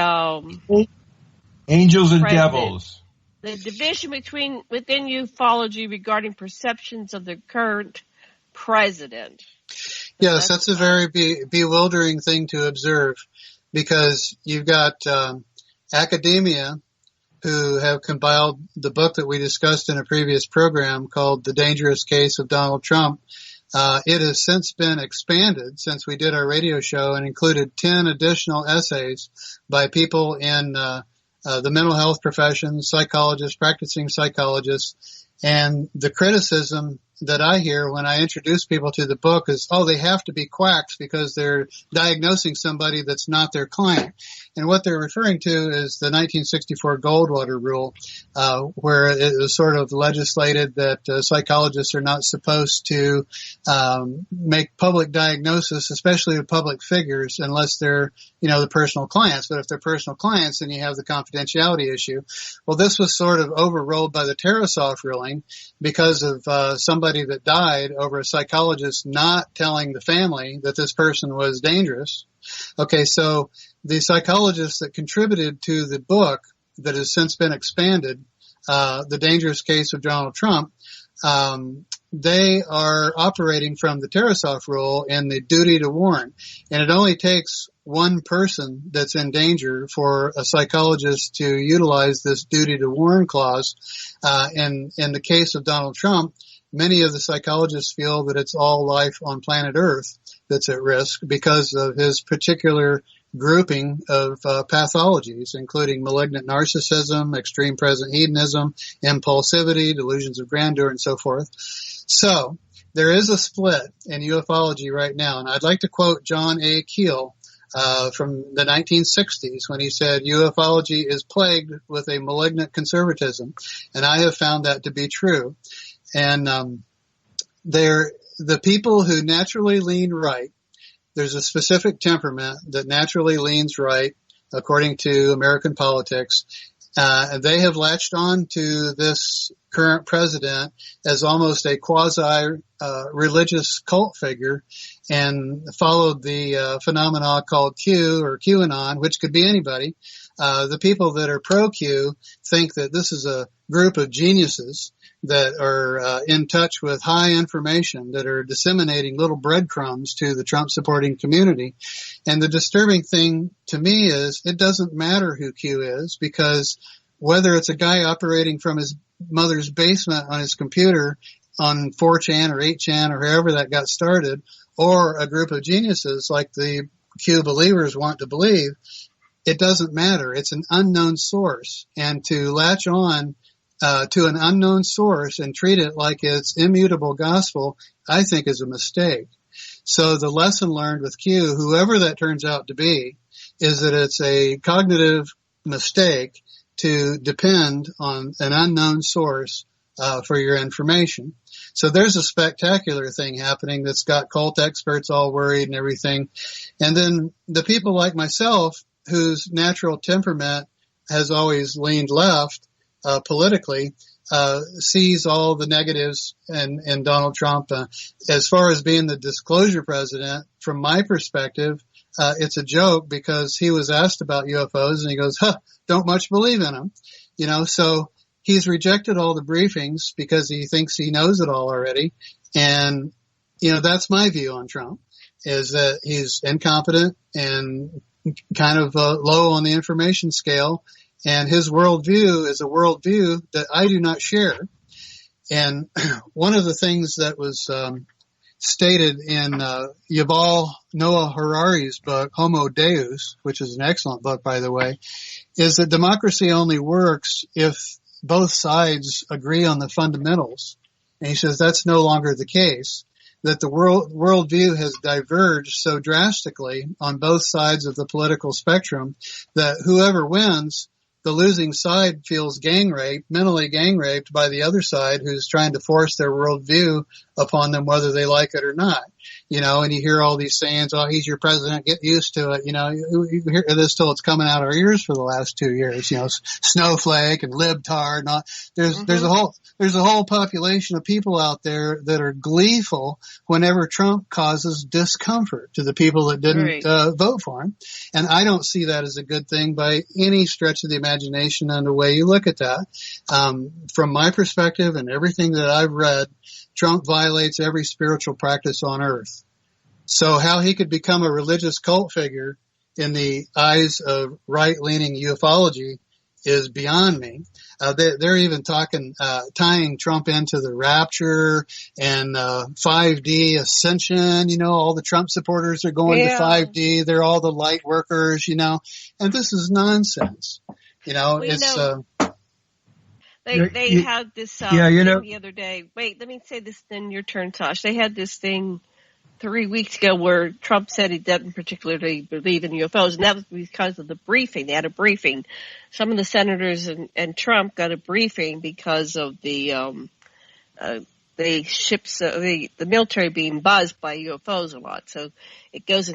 [SPEAKER 8] angels and devils.
[SPEAKER 7] The division within ufology regarding perceptions of the current president.
[SPEAKER 9] Yes, that's a very bewildering thing to observe, because you've got academia who have compiled the book that we discussed in a previous program called The Dangerous Case of Donald Trump. It has since been expanded since we did our radio show and included 10 additional essays by people in the mental health profession, psychologists, practicing psychologists. And the criticism that I hear when I introduce people to the book is, they have to be quacks because they're diagnosing somebody that's not their client. And what they're referring to is the 1964 Goldwater rule, where it was sort of legislated that psychologists are not supposed to make public diagnosis, especially with public figures, unless they're, the personal clients. But if they're personal clients, then you have the confidentiality issue. Well, this was sort of overruled by the Tarasoff ruling because of somebody that died over a psychologist not telling the family that this person was dangerous. Okay, so the psychologists that contributed to the book that has since been expanded, The Dangerous Case of Donald Trump, they are operating from the Tarasoff rule and the duty to warn. And it only takes one person that's in danger for a psychologist to utilize this duty to warn clause. In the case of Donald Trump, many of the psychologists feel that it's all life on planet Earth that's at risk because of his particular grouping of pathologies, including malignant narcissism, extreme present hedonism, impulsivity, delusions of grandeur, and so forth. So there is a split in ufology right now, and I'd like to quote John A. Keel from the 1960s when he said, ufology is plagued with a malignant conservatism, and I have found that to be true. And the people who naturally lean right, there's a specific temperament that naturally leans right, according to American politics. They have latched on to this current president as almost a quasi-religious cult figure and followed the phenomena called Q or QAnon, which could be anybody. The people that are pro-Q think that this is a group of geniuses that are in touch with high information, that are disseminating little breadcrumbs to the Trump supporting community. And the disturbing thing to me is it doesn't matter who Q is, because whether it's a guy operating from his mother's basement on his computer on 4chan or 8chan or however that got started, or a group of geniuses like the Q believers want to believe, it doesn't matter. It's an unknown source. And to latch on to an unknown source and treat it like it's immutable gospel, I think is a mistake. So the lesson learned with Q, whoever that turns out to be, is that it's a cognitive mistake to depend on an unknown source for your information. So there's a spectacular thing happening that's got cult experts all worried and everything. And then the people like myself, whose natural temperament has always leaned left politically, sees all the negatives in Donald Trump. As far as being the disclosure president, from my perspective, it's a joke, because he was asked about UFOs and he goes, don't much believe in them. So he's rejected all the briefings because he thinks he knows it all already. And, that's my view on Trump, is that he's incompetent and kind of low on the information scale, and his worldview is a worldview that I do not share. And one of the things that was stated in Yuval Noah Harari's book, Homo Deus, which is an excellent book, by the way, is that democracy only works if both sides agree on the fundamentals. And he says that's no longer the case, that the worldview has diverged so drastically on both sides of the political spectrum that whoever wins, the losing side feels mentally gang raped by the other side who's trying to force their worldview upon them whether they like it or not. And you hear all these sayings, oh, he's your president, get used to it. You hear this till it's coming out of our ears for the last 2 years, snowflake and libtard and all. There's a whole population of people out there that are gleeful whenever Trump causes discomfort to the people that didn't vote for him. And I don't see that as a good thing by any stretch of the imagination and the way you look at that. From my perspective and everything that I've read, Trump violates every spiritual practice on earth. So how he could become a religious cult figure in the eyes of right-leaning ufology is beyond me. They're even tying Trump into the rapture and 5D ascension. All the Trump supporters are going to 5D. They're all the light workers, and this is nonsense.
[SPEAKER 7] They had this the other day. Wait, let me say this, then your turn, Tosh. They had this thing 3 weeks ago where Trump said he doesn't particularly believe in UFOs, and that was because of the briefing. They had a briefing. Some of the senators and Trump got a briefing because of the ships, the military being buzzed by UFOs a lot. So it goes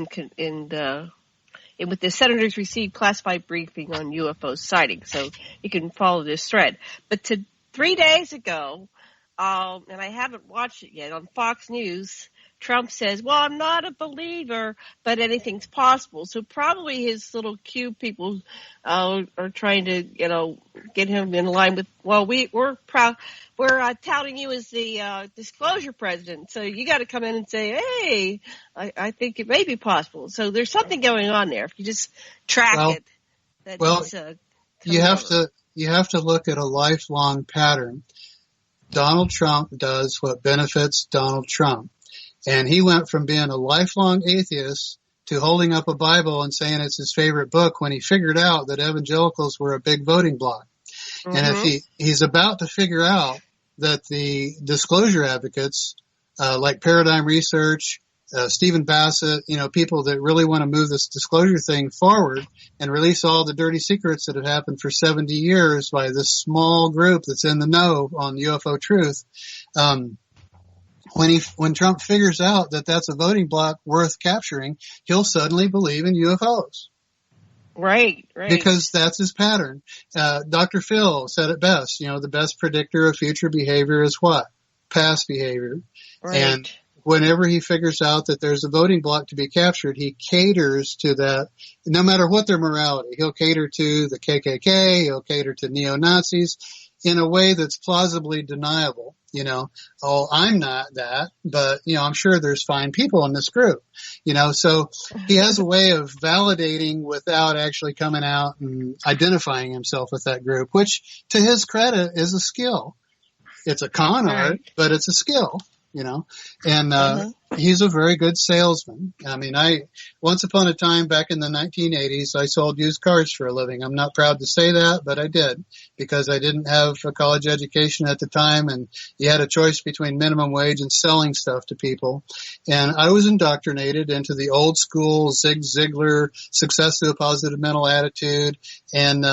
[SPEAKER 7] with the senators received classified briefing on UFO sightings. So you can follow this thread. But 3 days ago, and I haven't watched it yet, on Fox News, Trump says, well, I'm not a believer, but anything's possible. So probably his little Q people are trying to, get him in line with, well, we're proud. We're touting you as the disclosure president. So you got to come in and say, hey, I think it may be possible. So there's something going on there. If you just track it.
[SPEAKER 9] You have to look at a lifelong pattern. Donald Trump does what benefits Donald Trump. And he went from being a lifelong atheist to holding up a Bible and saying it's his favorite book when he figured out that evangelicals were a big voting bloc. Mm-hmm. And if he's about to figure out that the disclosure advocates, like Paradigm Research, Stephen Bassett, people that really want to move this disclosure thing forward and release all the dirty secrets that have happened for 70 years by this small group that's in the know on UFO truth. When Trump figures out that that's a voting bloc worth capturing, he'll suddenly believe in UFOs.
[SPEAKER 7] Right.
[SPEAKER 9] Because that's his pattern. Dr. Phil said it best, the best predictor of future behavior is what? Past behavior.
[SPEAKER 7] Right.
[SPEAKER 9] And whenever he figures out that there's a voting bloc to be captured, he caters to that, no matter what their morality. He'll cater to the KKK, he'll cater to neo-Nazis in a way that's plausibly deniable. I'm not that, but, I'm sure there's fine people in this group, so he has a way of validating without actually coming out and identifying himself with that group, which to his credit is a skill. It's a con art, but it's a skill, and he's a very good salesman. I mean, once upon a time back in the 1980s, I sold used cars for a living. I'm not proud to say that, but I did because I didn't have a college education at the time, and you had a choice between minimum wage and selling stuff to people. And I was indoctrinated into the old school Zig Ziglar success through a positive mental attitude and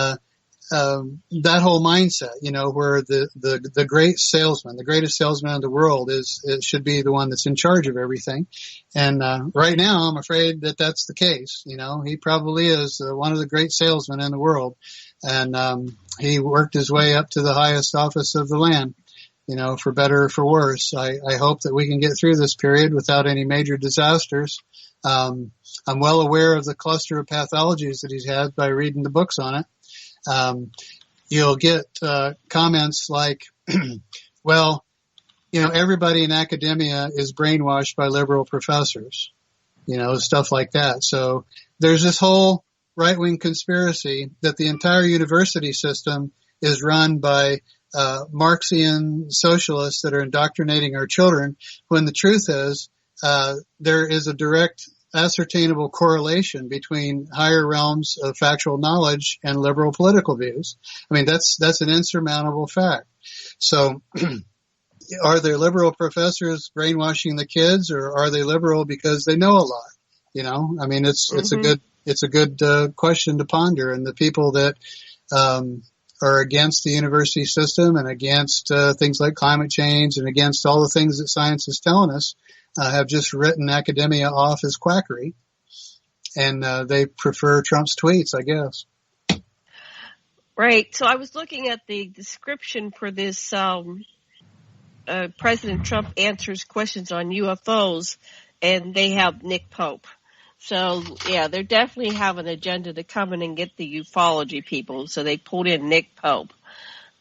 [SPEAKER 9] that whole mindset, where the great salesman, the greatest salesman in the world it should be the one that's in charge of everything. And, right now I'm afraid that that's the case. He probably is one of the great salesmen in the world. And, he worked his way up to the highest office of the land, for better or for worse. I hope that we can get through this period without any major disasters. I'm well aware of the cluster of pathologies that he's had by reading the books on it. You'll get comments like, well, everybody in academia is brainwashed by liberal professors, stuff like that. So there's this whole right-wing conspiracy that the entire university system is run by Marxian socialists that are indoctrinating our children, when the truth is there is a direct ascertainable correlation between higher realms of factual knowledge and liberal political views. I mean, that's an insurmountable fact. So are there liberal professors brainwashing the kids, or are they liberal because they know a lot? You know, I mean, it's a good question to ponder. And the people that are against the university system and against things like climate change and against all the things that science is telling us have just written academia off as quackery, and they prefer Trump's tweets, I guess.
[SPEAKER 7] Right. So I was looking at the description for this President Trump answers questions on UFOs, and they have Nick Pope. So, yeah, they definitely have an agenda to come in and get the ufology people. So they pulled in Nick Pope.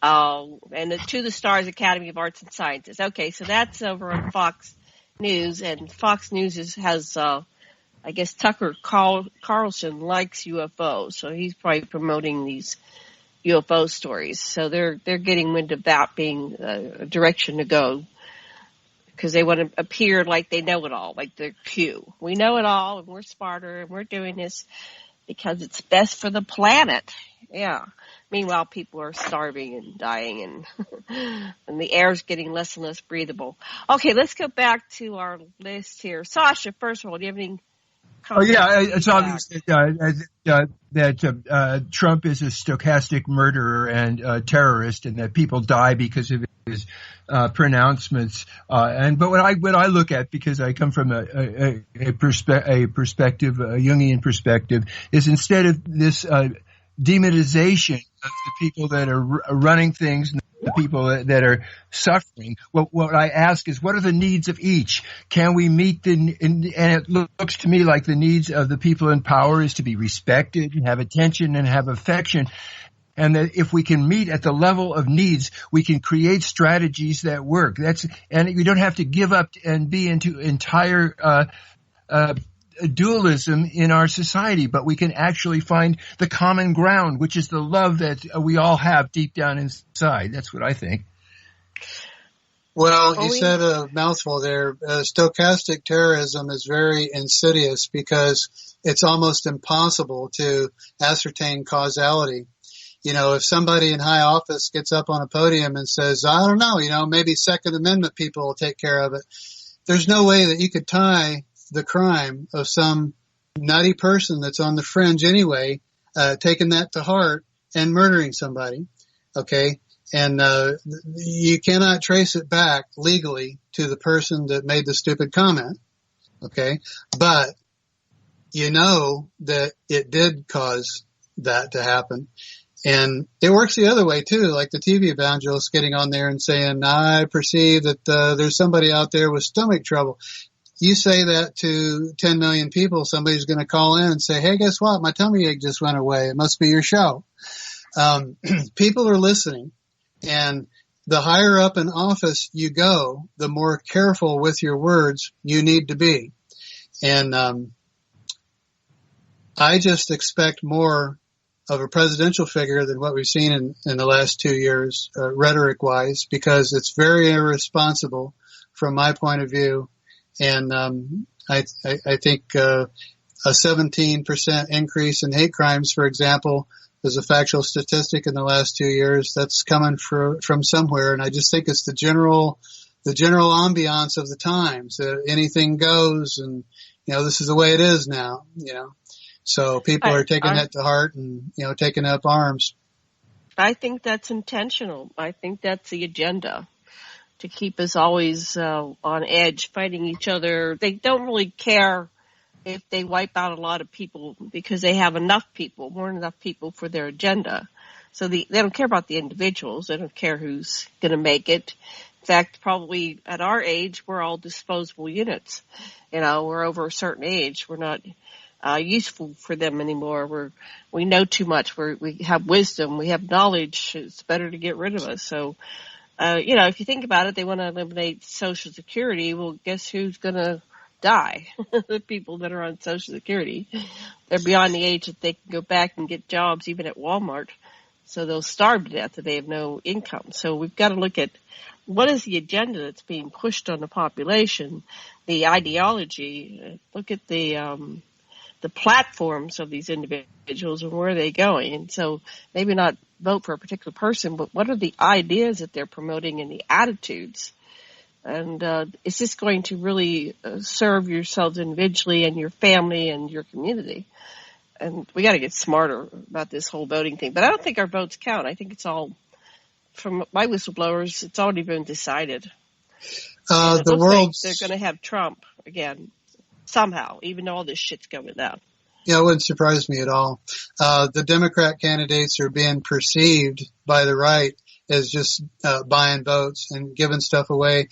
[SPEAKER 7] And to the Stars Academy of Arts and Sciences. Okay, so that's over on Fox News, and Fox News has, I guess, Tucker Carlson likes UFOs, so he's probably promoting these UFO stories. So they're getting wind of that being a direction to go, because they want to appear like they know it all, like they're Q. We know it all, and we're smarter, and we're doing this because it's best for the planet. Yeah. Meanwhile, people are starving and dying, and the air's getting less and less breathable. Okay, let's go back to our list here. Sasha, first of all, do you have any comments?
[SPEAKER 8] Oh, yeah, it's obvious that Trump is a stochastic murderer and terrorist, and that people die because of his pronouncements. But what I look at, because I come from a perspective, a Jungian perspective, is instead of this demonization of the people that are running things, and the people that are suffering, what I ask is, what are the needs of each? Can we meet and it looks to me like the needs of the people in power is to be respected and have attention and have affection. And that if we can meet at the level of needs, we can create strategies that work. And we don't have to give up and be into entire dualism in our society, but we can actually find the common ground, which is the love that we all have deep down inside. That's what I think.
[SPEAKER 9] Well, you said a mouthful there. Stochastic terrorism is very insidious because it's almost impossible to ascertain causality. You know, if somebody in high office gets up on a podium and says, I don't know, maybe Second Amendment people will take care of it, there's no way that you could tie the crime of some nutty person that's on the fringe anyway, taking that to heart and murdering somebody. Okay. And, you cannot trace it back legally to the person that made the stupid comment. Okay. But you know that it did cause that to happen. And it works the other way too, like the TV evangelist getting on there and saying, I perceive that, there's somebody out there with stomach trouble. You say that to 10 million people, somebody's going to call in and say, hey, guess what? My tummy ache just went away. It must be your show. People are listening, and the higher up in office you go, the more careful with your words you need to be. And I just expect more of a presidential figure than what we've seen in the last 2 years, rhetoric-wise, because it's very irresponsible from my point of view. And I think a 17% increase in hate crimes, for example, is a factual statistic in the last 2 years. That's coming from somewhere, and I just think it's the general ambiance of the times. Anything goes, and this is the way it is now. So people are taking that to heart and taking up arms.
[SPEAKER 7] I think that's intentional. I think that's the agenda, to keep us always on edge, fighting each other. They don't really care if they wipe out a lot of people, because they have enough people, more than enough people for their agenda. So they don't care about the individuals. They don't care who's going to make it. In fact, probably at our age, we're all disposable units. We're over a certain age. We're not useful for them anymore. We know too much. We have wisdom. We have knowledge. It's better to get rid of us. So, if you think about it, they want to eliminate Social Security. Well, guess who's going to die. The people that are on Social Security, they're beyond the age that they can go back and get jobs even at Walmart. So they'll starve to death if they have no income. So we've got to look at what is the agenda that's being pushed on the population, the ideology. Look at the platforms of these individuals and where are they going. And so maybe not vote for a particular person, but what are the ideas that they're promoting and the attitudes? And is this going to really serve yourselves individually and your family and your community? And we got to get smarter about this whole voting thing. But I don't think our votes count. I think it's all, from my whistleblowers, it's already been decided.
[SPEAKER 9] The world,
[SPEAKER 7] they're going to have Trump again somehow, even though all this shit's going down.
[SPEAKER 9] Yeah, it wouldn't surprise me at all. The Democrat candidates are being perceived by the right as just buying votes and giving stuff away.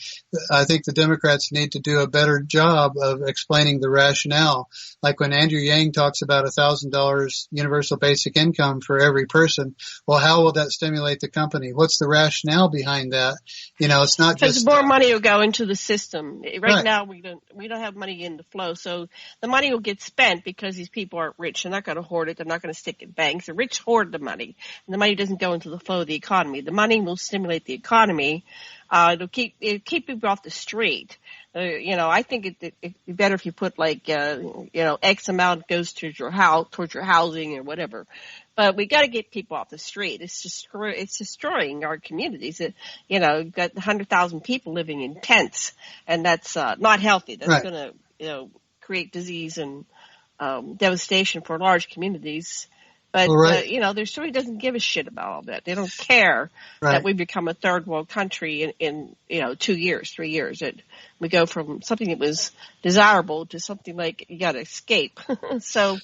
[SPEAKER 9] I think the Democrats need to do a better job of explaining the rationale. Like when Andrew Yang talks about $1,000 universal basic income for every person, well, how will that stimulate the company? What's the rationale behind that? You know, it's not just
[SPEAKER 7] more money will go into the system. Right now, we don't have money in the flow, so the money will get spent because these people aren't rich. They're not going to hoard it. They're not going to stick it in banks. The rich hoard the money, and the money doesn't go into the flow of the economy. The money will stimulate the economy. It'll keep people off the street. I think it'd be better if you put like, X amount goes towards your housing or whatever. But we got to get people off the street. It's destroying our communities. You've got 100,000 people living in tents, and that's not healthy. That's going to, create disease and devastation for large communities. But, their story doesn't give a shit about all that. They don't care that we become a third world country in 2 years, 3 years. That we go from something that was desirable to something like you got to escape. So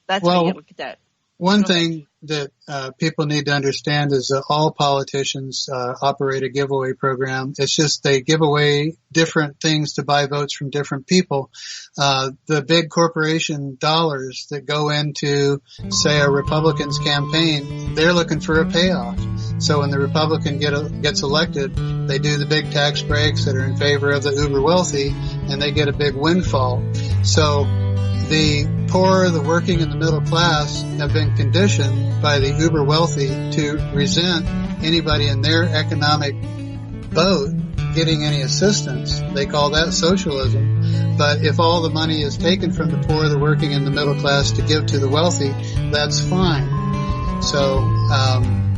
[SPEAKER 7] that's how you look at that.
[SPEAKER 9] One thing that people need to understand is that all politicians operate a giveaway program. It's just they give away different things to buy votes from different people. The big corporation dollars that go into, say, a Republican's campaign, they're looking for a payoff. So when the Republican gets elected, they do the big tax breaks that are in favor of the uber wealthy, and they get a big windfall. So the poor, the working, and the middle class have been conditioned by the uber wealthy to resent anybody in their economic boat getting any assistance. They call that socialism. But if all the money is taken from the poor, the working, and the middle class to give to the wealthy, that's fine. So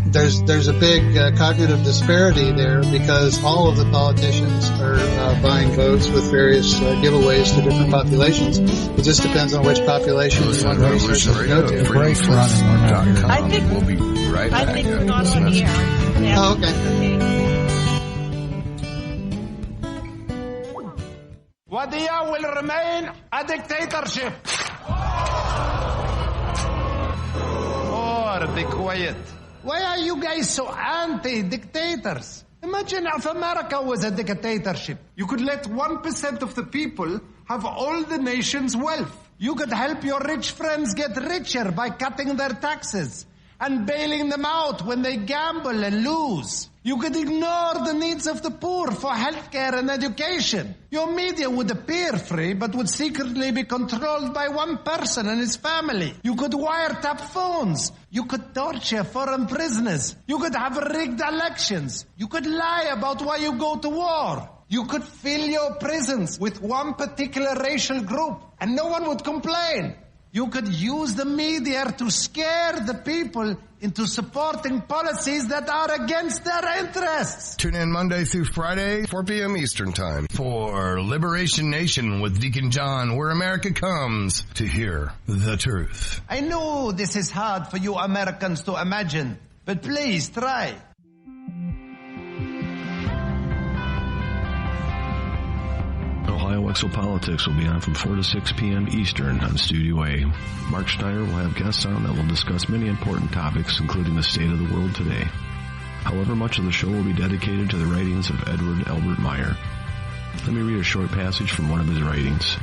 [SPEAKER 9] there's a big cognitive disparity there because all of the politicians are buying votes with various giveaways to different populations. It just depends on which population you want the research to go to.
[SPEAKER 7] I think we'll be right back. I think we're not on the air. Yeah.
[SPEAKER 9] Oh, okay.
[SPEAKER 10] Wadiya will remain a dictatorship. Be quiet. Why are you guys so anti-dictators? Imagine if America was a dictatorship. You could let 1% of the people have all the nation's wealth. You could help your rich friends get richer by cutting their taxes and bailing them out when they gamble and lose. You could ignore the needs of the poor for healthcare and education. Your media would appear free, but would secretly be controlled by one person and his family. You could wiretap phones. You could torture foreign prisoners. You could have rigged elections. You could lie about why you go to war. You could fill your prisons with one particular racial group, and no one would complain. You could use the media to scare the people into supporting policies that are against their interests.
[SPEAKER 5] Tune in Monday through Friday, 4 p.m. Eastern Time for Liberation Nation with Deacon John, where America comes to hear the truth.
[SPEAKER 10] I know this is hard for you Americans to imagine, but please try.
[SPEAKER 11] Ohio Exopolitics will be on from 4 to 6 p.m. Eastern on Studio A. Mark Steyer will have guests on that will discuss many important topics, including the state of the world today. However, much of the show will be dedicated to the writings of Edward Albert Meyer. Let me read a short passage from one of his writings.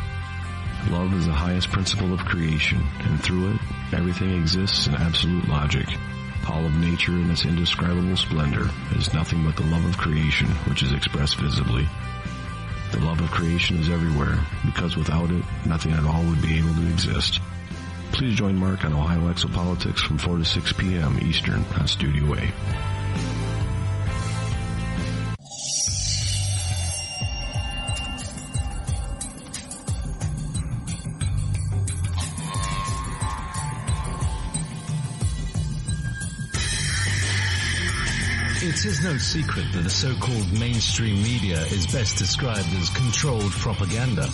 [SPEAKER 11] Love is the highest principle of creation, and through it, everything exists in absolute logic. All of nature in its indescribable splendor is nothing but the love of creation, which is expressed visibly. The love of creation is everywhere, because without it, nothing at all would be able to exist. Please join Mark on Ohio Exopolitics from 4 to 6 p.m. Eastern on Studio A.
[SPEAKER 12] It is no secret that the so-called mainstream media is best described as controlled propaganda.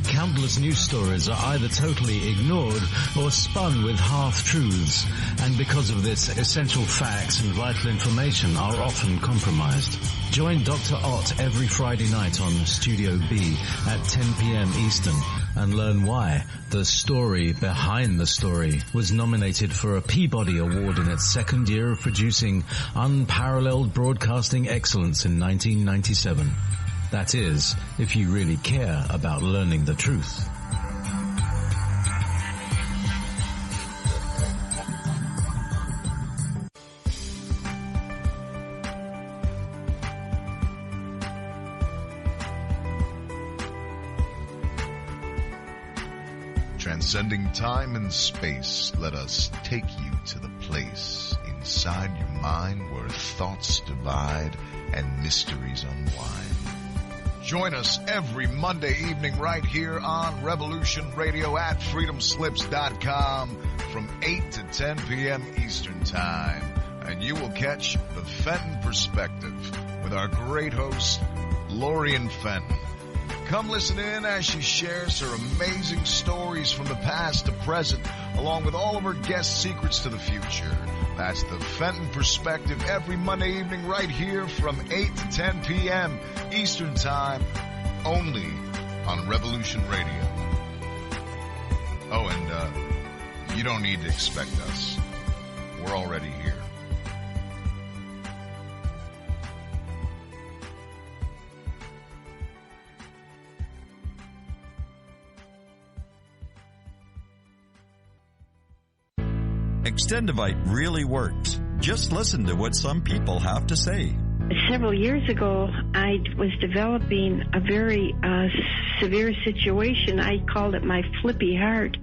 [SPEAKER 12] Countless news stories are either totally ignored or spun with half-truths, and because of this, essential facts and vital information are often compromised. Join Dr. Ott every Friday night on Studio B at 10 p.m. Eastern and learn why The Story Behind the Story was nominated for a Peabody Award in its second year of producing unparalleled broadcasting excellence in 1997. That is, if you really care about learning the truth.
[SPEAKER 1] Transcending time and space, let us take you to the place inside your mind where thoughts divide and mysteries unwind. Join us every Monday evening right here on Revolution Radio at freedomslips.com from 8 to 10 p.m. Eastern Time. And you will catch the Fenton Perspective with our great host, Lorian Fenton. Come listen in as she shares her amazing stories from the past to present, along with all of her guest secrets to the future. That's the Fenton Perspective every Monday evening right here from 8 to 10 p.m. Eastern Time, only on Revolution Radio. Oh, and you don't need to expect us. We're already here.
[SPEAKER 2] Extendivite really works. Just listen to what some people have to say.
[SPEAKER 3] Several years ago, I was developing a very severe situation. I called it my flippy heart.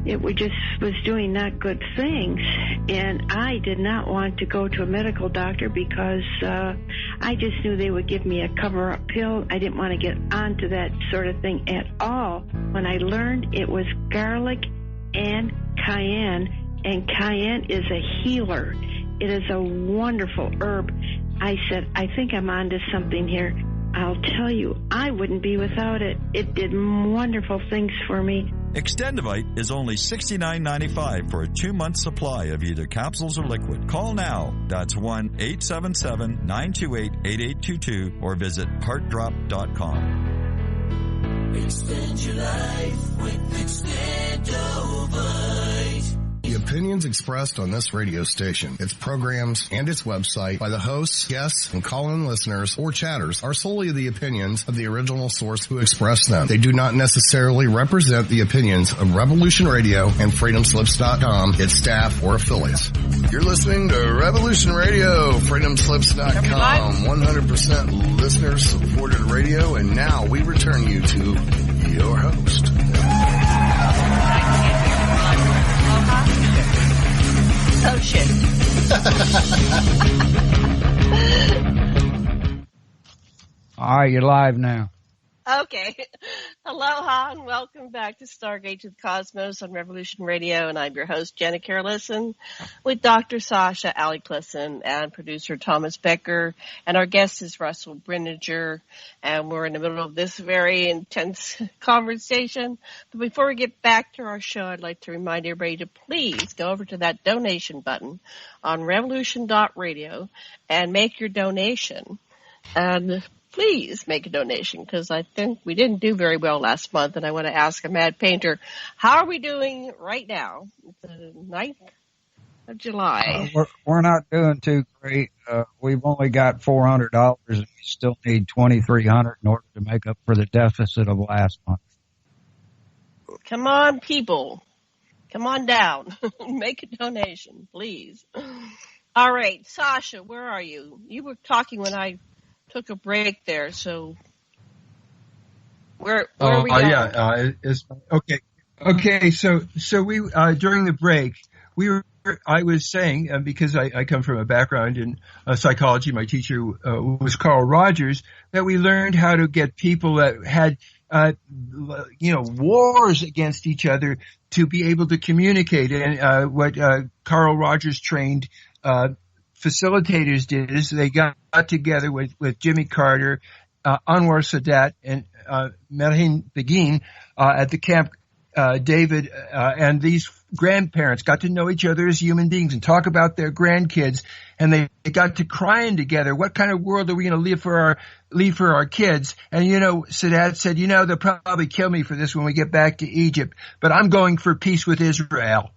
[SPEAKER 3] It just was doing not good things, and I did not want to go to a medical doctor because I just knew they would give me a cover-up pill. I didn't want to get onto that sort of thing at all. When I learned it was garlic and cayenne, and cayenne is a healer. It is a wonderful herb. I said, I think I'm onto something here. I'll tell you, I wouldn't be without it. It did wonderful things for me.
[SPEAKER 2] Extendivite is only $69.95 for a 2-month supply of either capsules or liquid. Call now. That's 1-877-928-8822 or visit heartdrop.com.
[SPEAKER 4] Extend your life with Extendovite.
[SPEAKER 5] The opinions expressed on this radio station, its programs, and its website by the hosts, guests, and call-in listeners or chatters are solely the opinions of the original source who expressed them. They do not necessarily represent the opinions of Revolution Radio and freedomslips.com, its staff, or affiliates. You're listening to Revolution Radio, freedomslips.com, 100% listener-supported radio, and now we return you to your host.
[SPEAKER 7] Oh, shit.
[SPEAKER 6] All right, you're live now.
[SPEAKER 7] Okay. Aloha and welcome back to Stargate to the Cosmos on Revolution Radio. And I'm your host, Janet Lessin, with Dr. Sasha, Lessin, and producer Thomas Becker. And our guest is Russell Brinegar. And we're in the middle of this very intense conversation. But before we get back to our show, I'd like to remind everybody to please go over to that donation button on revolution.radio and make your donation. And please make a donation, because I think we didn't do very well last month, and I want to ask a mad painter, how are we doing right now? The 9th of July.
[SPEAKER 6] We're not doing too great. We've only got $400, and we still need $2,300 in order to make up for the deficit of last month.
[SPEAKER 7] Come on, people. Come on down. Make a donation, please. All right, Sasha, where are you? You were talking when I took a break there, so Where are we going?
[SPEAKER 8] Okay. So we during the break I was saying, because I come from a background in psychology, my teacher was Carl Rogers, that we learned how to get people that had wars against each other to be able to communicate. And what Carl Rogers trained facilitators did is they got together with Jimmy Carter, Anwar Sadat, and Merhin Begin at the Camp David, and these grandparents got to know each other as human beings and talk about their grandkids, and they got to crying together. What kind of world are we going to leave for our kids? And Sadat said, they'll probably kill me for this when we get back to Egypt, but I'm going for peace with Israel.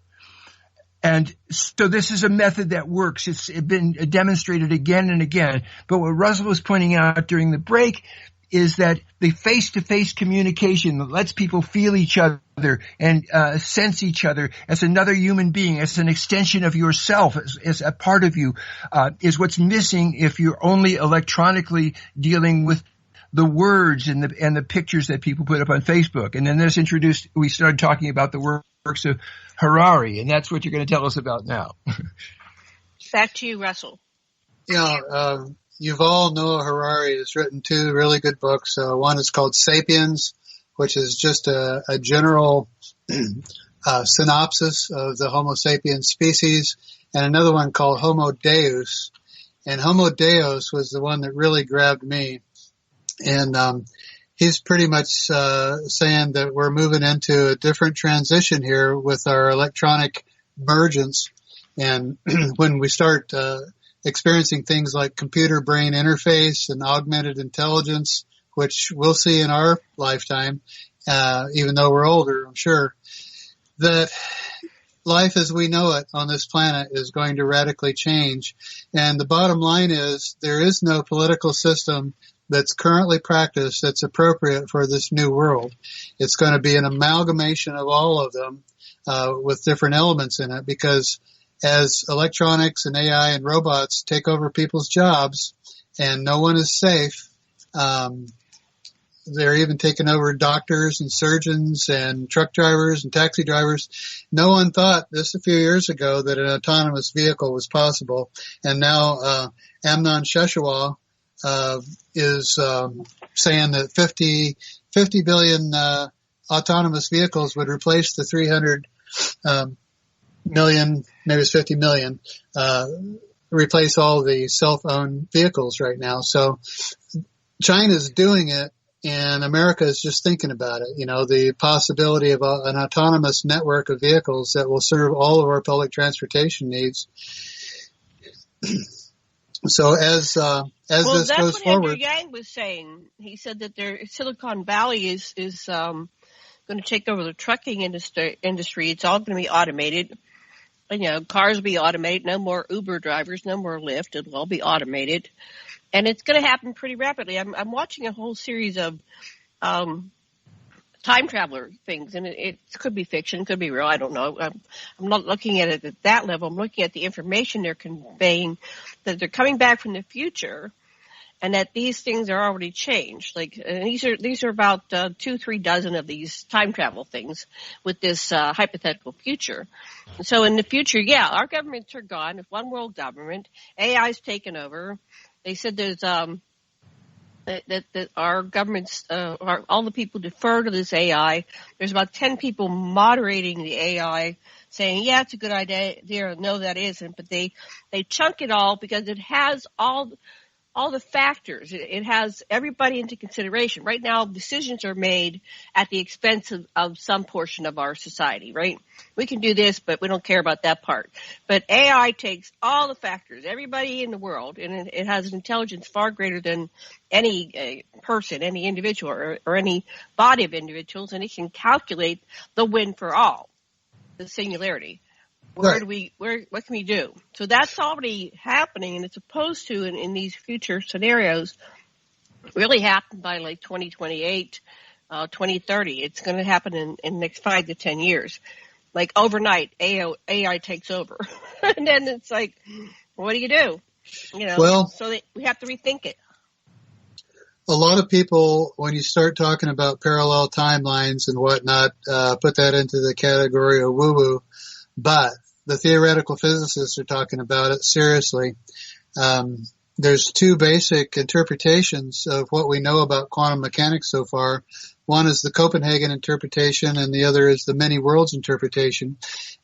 [SPEAKER 8] And so this is a method that works. It's been demonstrated again and again. But what Russell was pointing out during the break is that the face-to-face communication that lets people feel each other and sense each other as another human being, as an extension of yourself, as a part of you, is what's missing if you're only electronically dealing with the words and the pictures that people put up on Facebook. And then we started talking about the works of Harari, and that's what you're going to tell us about now.
[SPEAKER 7] Back to you, Russell.
[SPEAKER 9] Yuval Noah Harari has written two really good books. One is called Sapiens, which is just a general synopsis of the Homo sapiens species, and another one called Homo Deus. And Homo Deus was the one that really grabbed me. And he's pretty much saying that we're moving into a different transition here with our electronic emergence. And when we start experiencing things like computer-brain interface and augmented intelligence, which we'll see in our lifetime, even though we're older, I'm sure, that life as we know it on this planet is going to radically change. And the bottom line is there is no political system that's currently practiced that's appropriate for this new world. It's going to be an amalgamation of all of them with different elements in it, because as electronics and AI and robots take over people's jobs and no one is safe, they're even taking over doctors and surgeons and truck drivers and taxi drivers. No one thought this a few years ago that an autonomous vehicle was possible. And now Amnon Sheshua is saying that 50 billion autonomous vehicles would replace the 300 million, maybe it's 50 million, replace all the self-owned vehicles right now. So China's doing it, and America is just thinking about it. The possibility of an autonomous network of vehicles that will serve all of our public transportation needs. So as this goes forward,
[SPEAKER 7] that's what Andrew Yang was saying. He said that Silicon Valley is going to take over the trucking industry. It's all going to be automated. Cars will be automated. No more Uber drivers. No more Lyft. It'll all be automated, and it's going to happen pretty rapidly. I'm watching a whole series of time traveler things, and it could be fiction, could be real. I don't know. I'm not looking at it at that level. I'm looking at the information they're conveying, that they're coming back from the future, and that these things are already changed. And these are about 2-3 dozen of these time travel things with this hypothetical future. So in the future, our governments are gone. It's one world government. AI's taken over. They said there's that our governments, all the people defer to this AI. There's about 10 people moderating the AI, saying, yeah, it's a good idea. No, that isn't. But they chunk it all because it has all the factors. It has everybody into consideration. Right now, decisions are made at the expense of some portion of our society, right? We can do this, but we don't care about that part. But AI takes all the factors, everybody in the world, and it has an intelligence far greater than any person, any individual, or any body of individuals, and it can calculate the win for all, the singularity. What can we do? So that's already happening, and it's supposed to, in these future scenarios, really happen by 2028, 2030. It's going to happen in the next 5 to 10 years. Overnight, AI takes over. And then it's what do? So we have to rethink it.
[SPEAKER 9] a lot of people, when you start talking about parallel timelines and whatnot, put that into the category of woo-woo. But the theoretical physicists are talking about it seriously. There's two basic interpretations of what we know about quantum mechanics so far. One is the Copenhagen interpretation, and the other is the many worlds interpretation.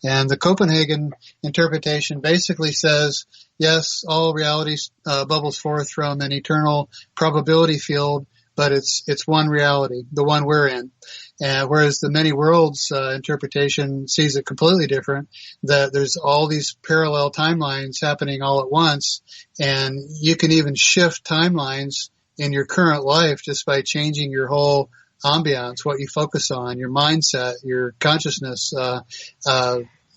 [SPEAKER 9] And the Copenhagen interpretation basically says, yes, all reality bubbles forth from an eternal probability field, but it's one reality, the one we're in. Whereas the many worlds interpretation sees it completely different, that there's all these parallel timelines happening all at once, and you can even shift timelines in your current life just by changing your whole ambiance, what you focus on, your mindset, your consciousness.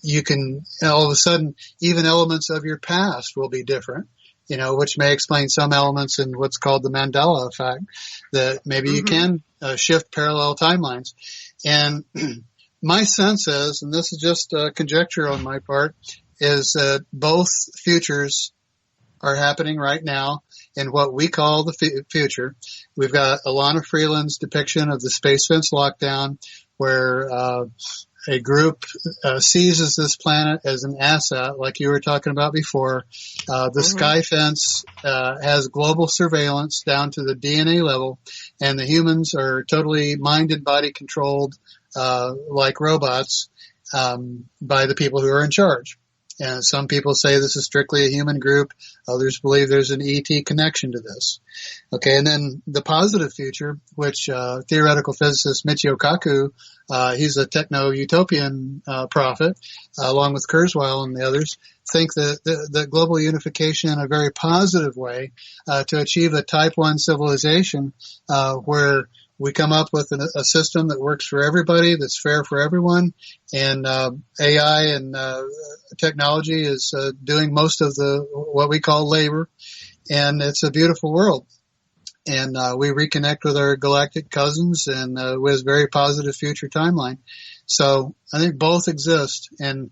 [SPEAKER 9] You can, all of a sudden, even elements of your past will be different, which may explain some elements in what's called the Mandela effect, that maybe you can shift parallel timelines. And my sense is, and this is just conjecture on my part, is that both futures are happening right now in what we call the future. We've got Alana Freeland's depiction of the space fence lockdown, where a group seizes this planet as an asset, like you were talking about before. The sky fence has global surveillance down to the DNA level, and the humans are totally mind and body controlled, like robots, by the people who are in charge. And some people say this is strictly a human group. Others believe there's an ET connection to this. Okay, and then the positive future, which theoretical physicist Michio Kaku, he's a techno-utopian prophet, along with Kurzweil and the others, think that the global unification in a very positive way to achieve a type 1 civilization where we come up with a system that works for everybody, that's fair for everyone, and AI and technology is doing most of the what we call labor, and it's a beautiful world. And we reconnect with our galactic cousins, and with a very positive future timeline. So I think both exist, and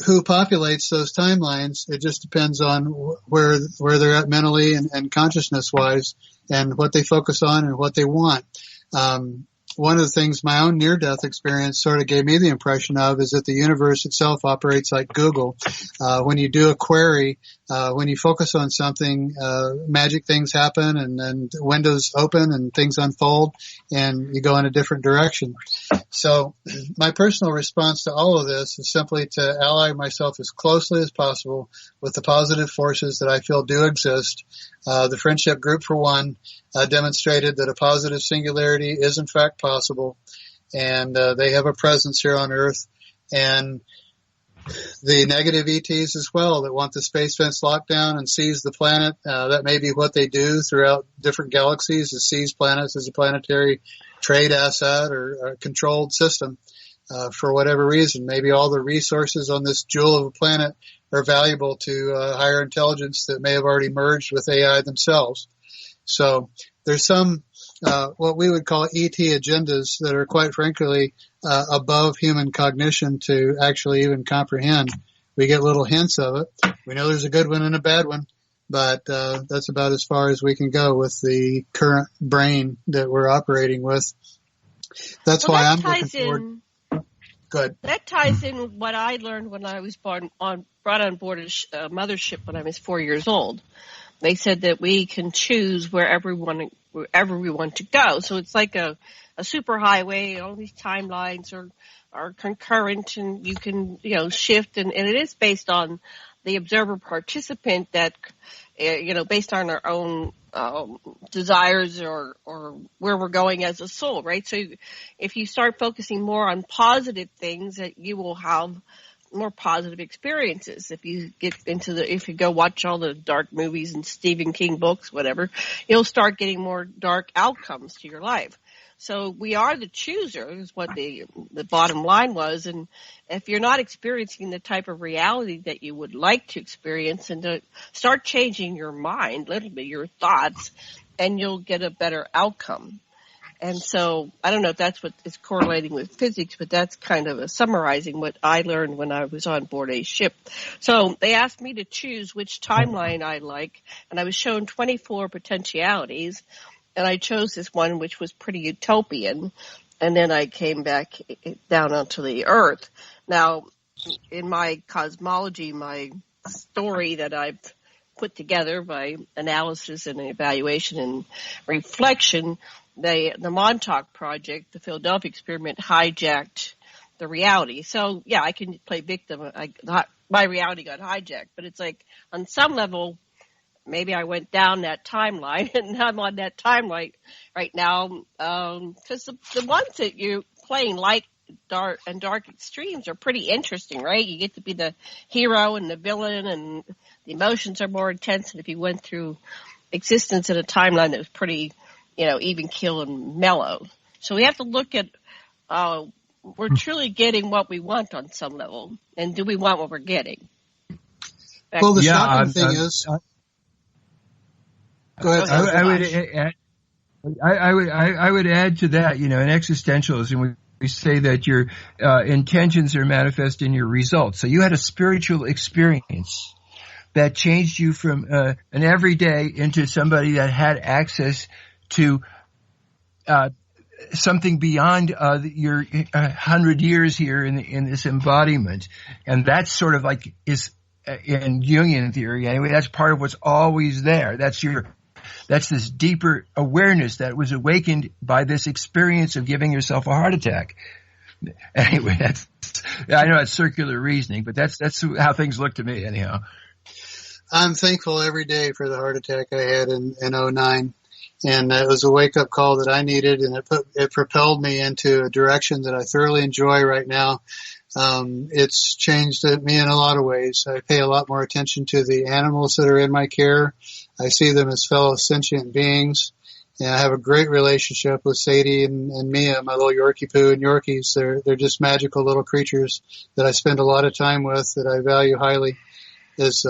[SPEAKER 9] who populates those timelines, it just depends on where they're at mentally and consciousness-wise, and what they focus on and what they want. One of the things my own near-death experience sort of gave me the impression of is that the universe itself operates like Google. When you do a query, when you focus on something, magic things happen, and then windows open and things unfold, and you go in a different direction. So my personal response to all of this is simply to ally myself as closely as possible with the positive forces that I feel do exist. The friendship group, for one, demonstrated that a positive singularity is in fact possible, and they have a presence here on Earth. And the negative ETs as well that want the space fence locked down and seize the planet, that may be what they do throughout different galaxies, is seize planets as a planetary trade asset or a controlled system for whatever reason. Maybe all the resources on this jewel of a planet are valuable to higher intelligence that may have already merged with AI themselves. So there's some what we would call ET agendas that are quite frankly above human cognition to actually even comprehend. We get little hints of it. We know there's a good one and a bad one, but that's about as far as we can go with the current brain that we're operating with. That's why I'm looking forward. Good.
[SPEAKER 7] That ties in what I learned when I was brought on board a mothership when I was 4 years old. They said that we can choose wherever we want to go. So it's like a superhighway. All these timelines are concurrent, and you can shift, and it is based on the observer participant that based on our own desires or where we're going as a soul, right? So if you start focusing more on positive things, that you will have more positive experiences. If you go watch all the dark movies and Stephen King books, whatever, you'll start getting more dark outcomes to your life. So we are the chooser is what the bottom line was. And if you're not experiencing the type of reality that you would like to experience, and to start changing your mind, literally your thoughts, and you'll get a better outcome. And so I don't know if that's what is correlating with physics, but that's kind of summarizing what I learned when I was on board a ship. So they asked me to choose which timeline I like, and I was shown 24 potentialities. and I chose this one which was pretty utopian, and then I came back down onto the earth. Now, in my cosmology, my story that I've put together by analysis and evaluation and reflection, the Montauk Project, the Philadelphia experiment, hijacked the reality. So, yeah, I can play victim. My reality got hijacked. But it's like, on some level, maybe I went down that timeline, and I'm on that timeline right now. Because the ones that you're playing, light, dark, and dark extremes, are pretty interesting, right? You get to be the hero and the villain, and the emotions are more intense than if you went through existence in a timeline that was pretty, even keel and mellow. So we have to look at, we're truly getting what we want on some level, and do we want what we're getting?
[SPEAKER 9] Well, the shocking thing is, go ahead.
[SPEAKER 8] I would add to that, in existentialism, we say that your intentions are manifest in your results. So you had a spiritual experience that changed you from an everyday into somebody that had access to something beyond your 100 years here in this embodiment. And that's sort of like is in Jungian theory anyway, that's part of what's always there. That's this deeper awareness that was awakened by this experience of giving yourself a heart attack. Anyway, I know it's circular reasoning, but that's how things look to me anyhow.
[SPEAKER 9] I'm thankful every day for the heart attack I had in 2009. And it was a wake-up call that I needed, and it propelled me into a direction that I thoroughly enjoy right now. It's changed me in a lot of ways. I pay a lot more attention to the animals that are in my care. I see them as fellow sentient beings. And I have a great relationship with Sadie and Mia, my little Yorkie Poo and Yorkies. They're just magical little creatures that I spend a lot of time with, that I value highly as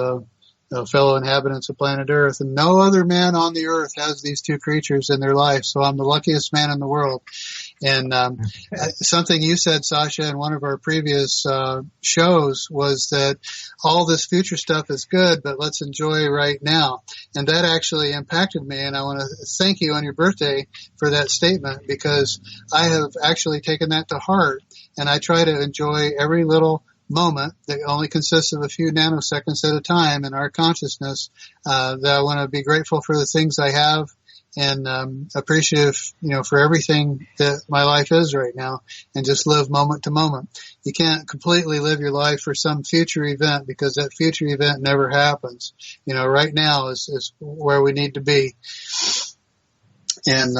[SPEAKER 9] fellow inhabitants of planet Earth. And no other man on the earth has these two creatures in their life. So I'm the luckiest man in the world. And something you said, Sasha, in one of our previous shows was that all this future stuff is good, but let's enjoy right now. And that actually impacted me. And I want to thank you on your birthday for that statement, because I have actually taken that to heart. And I try to enjoy every little moment that only consists of a few nanoseconds at a time in our consciousness, that I want to be grateful for the things I have, and appreciative, for everything that my life is right now, and just live moment to moment. You can't completely live your life for some future event, because that future event never happens. Right now is where we need to be. And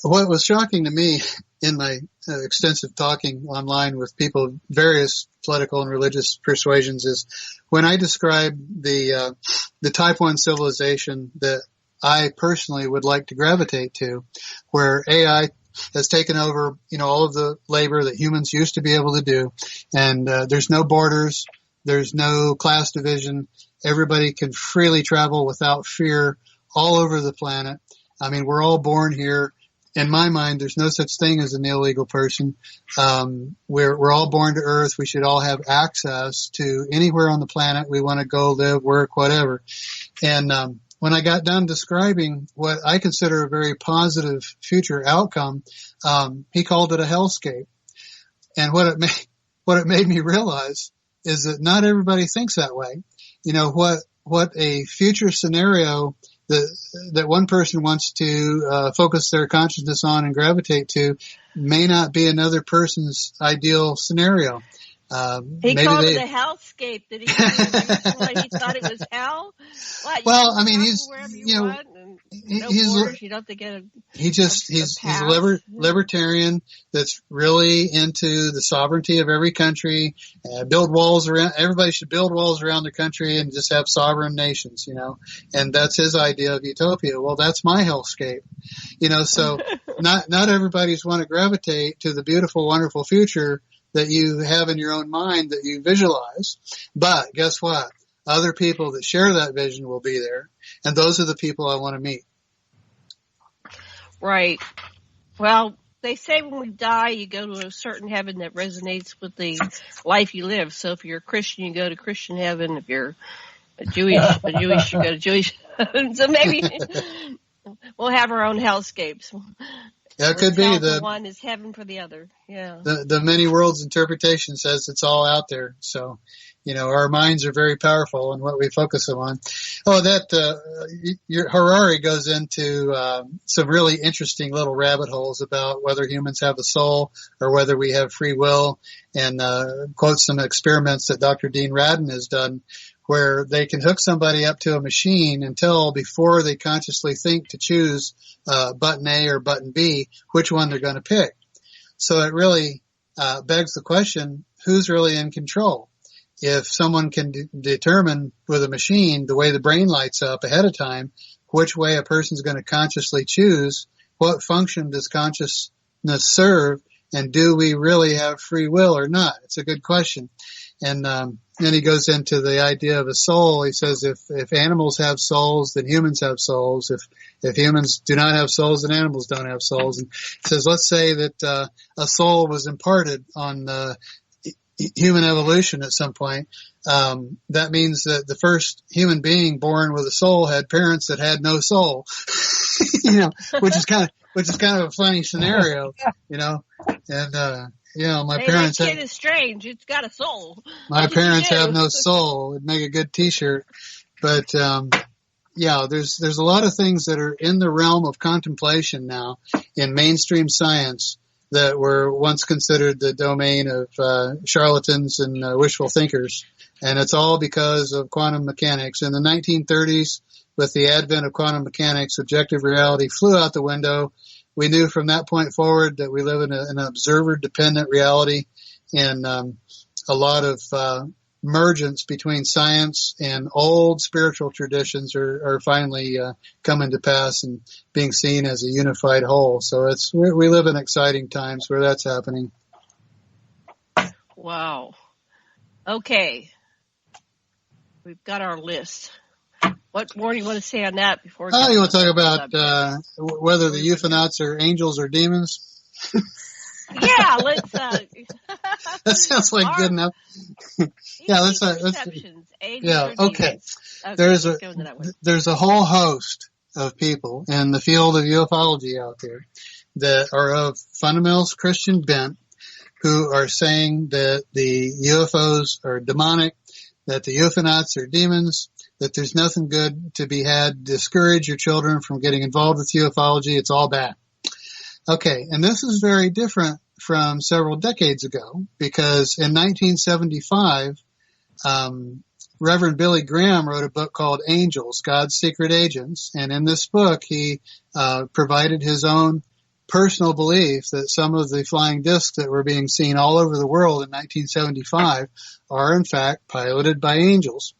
[SPEAKER 9] what was shocking to me in my extensive talking online with people of various political and religious persuasions is when I describe the type 1 civilization that I personally would like to gravitate to, where AI has taken over, all of the labor that humans used to be able to do. And there's no borders. There's no class division. Everybody can freely travel without fear all over the planet. I mean, we're all born here. In my mind, there's no such thing as an illegal person. We're all born to Earth. We should all have access to anywhere on the planet we want to go, live, work, whatever. And when I got done describing what I consider a very positive future outcome, he called it a hellscape. And what it made me realize is that not everybody thinks that way. What a future scenario that one person wants to focus their consciousness on and gravitate to may not be another person's ideal scenario.
[SPEAKER 7] He called it a hellscape. Did he thought it was hell? What,
[SPEAKER 9] well, I mean, he's libertarian that's really into the sovereignty of every country. Build walls around. Everybody should build walls around their country and just have sovereign nations. And that's his idea of utopia. Well, that's my hellscape. So not everybody's want to gravitate to the beautiful, wonderful future that you have in your own mind that you visualize. But guess what? Other people that share that vision will be there. And those are the people I want to meet.
[SPEAKER 7] Right. Well, they say when we die, you go to a certain heaven that resonates with the life you live. So if you're a Christian, you go to Christian heaven. If you're Jewish, you go to Jewish heaven. So maybe We'll have our own hellscapes.
[SPEAKER 9] Yeah, it could be
[SPEAKER 7] the one is heaven for the other. Yeah.
[SPEAKER 9] The many worlds interpretation says it's all out there. So, our minds are very powerful in what we focus on. Oh, your Harari goes into some really interesting little rabbit holes about whether humans have a soul or whether we have free will, and quotes some experiments that Dr. Dean Radin has done, where they can hook somebody up to a machine and tell before they consciously think to choose button A or button B which one they're going to pick. So it really begs the question, who's really in control? If someone can determine with a machine the way the brain lights up ahead of time, which way a person's going to consciously choose, what function does consciousness serve, and do we really have free will or not? It's a good question. And then he goes into the idea of a soul. He says if animals have souls, then humans have souls. If humans do not have souls, then animals don't have souls. And he says, let's say that a soul was imparted on human evolution at some point. That means that the first human being born with a soul had parents that had no soul. Which is kind of a funny scenario, and my parents
[SPEAKER 7] that kid is strange. It's got a soul.
[SPEAKER 9] My parents have no soul. It'd make a good T-shirt. But there's a lot of things that are in the realm of contemplation now in mainstream science that were once considered the domain of charlatans and wishful thinkers, and it's all because of quantum mechanics. In the 1930s, with the advent of quantum mechanics, objective reality flew out the window. We knew from that point forward that we live in an observer-dependent reality, and a lot of mergence between science and old spiritual traditions are finally coming to pass and being seen as a unified whole. So we live in exciting times where that's happening.
[SPEAKER 7] Wow. Okay. We've got our list. What more do you want to say on that before?
[SPEAKER 9] You want to talk about whether the UFOnauts are angels or demons?
[SPEAKER 7] Yeah, let's.
[SPEAKER 9] That sounds like good enough. Yeah, let's. Yeah, okay. There's a whole host of people in the field of ufology out there that are of fundamentalist Christian bent, who are saying that the UFOs are demonic, that the UFOnauts are demons, that there's nothing good to be had. Discourage your children from getting involved with ufology. It's all bad. Okay, and this is very different from several decades ago, because in 1975, Reverend Billy Graham wrote a book called Angels, God's Secret Agents, and in this book he provided his own personal belief that some of the flying discs that were being seen all over the world in 1975 are in fact piloted by angels.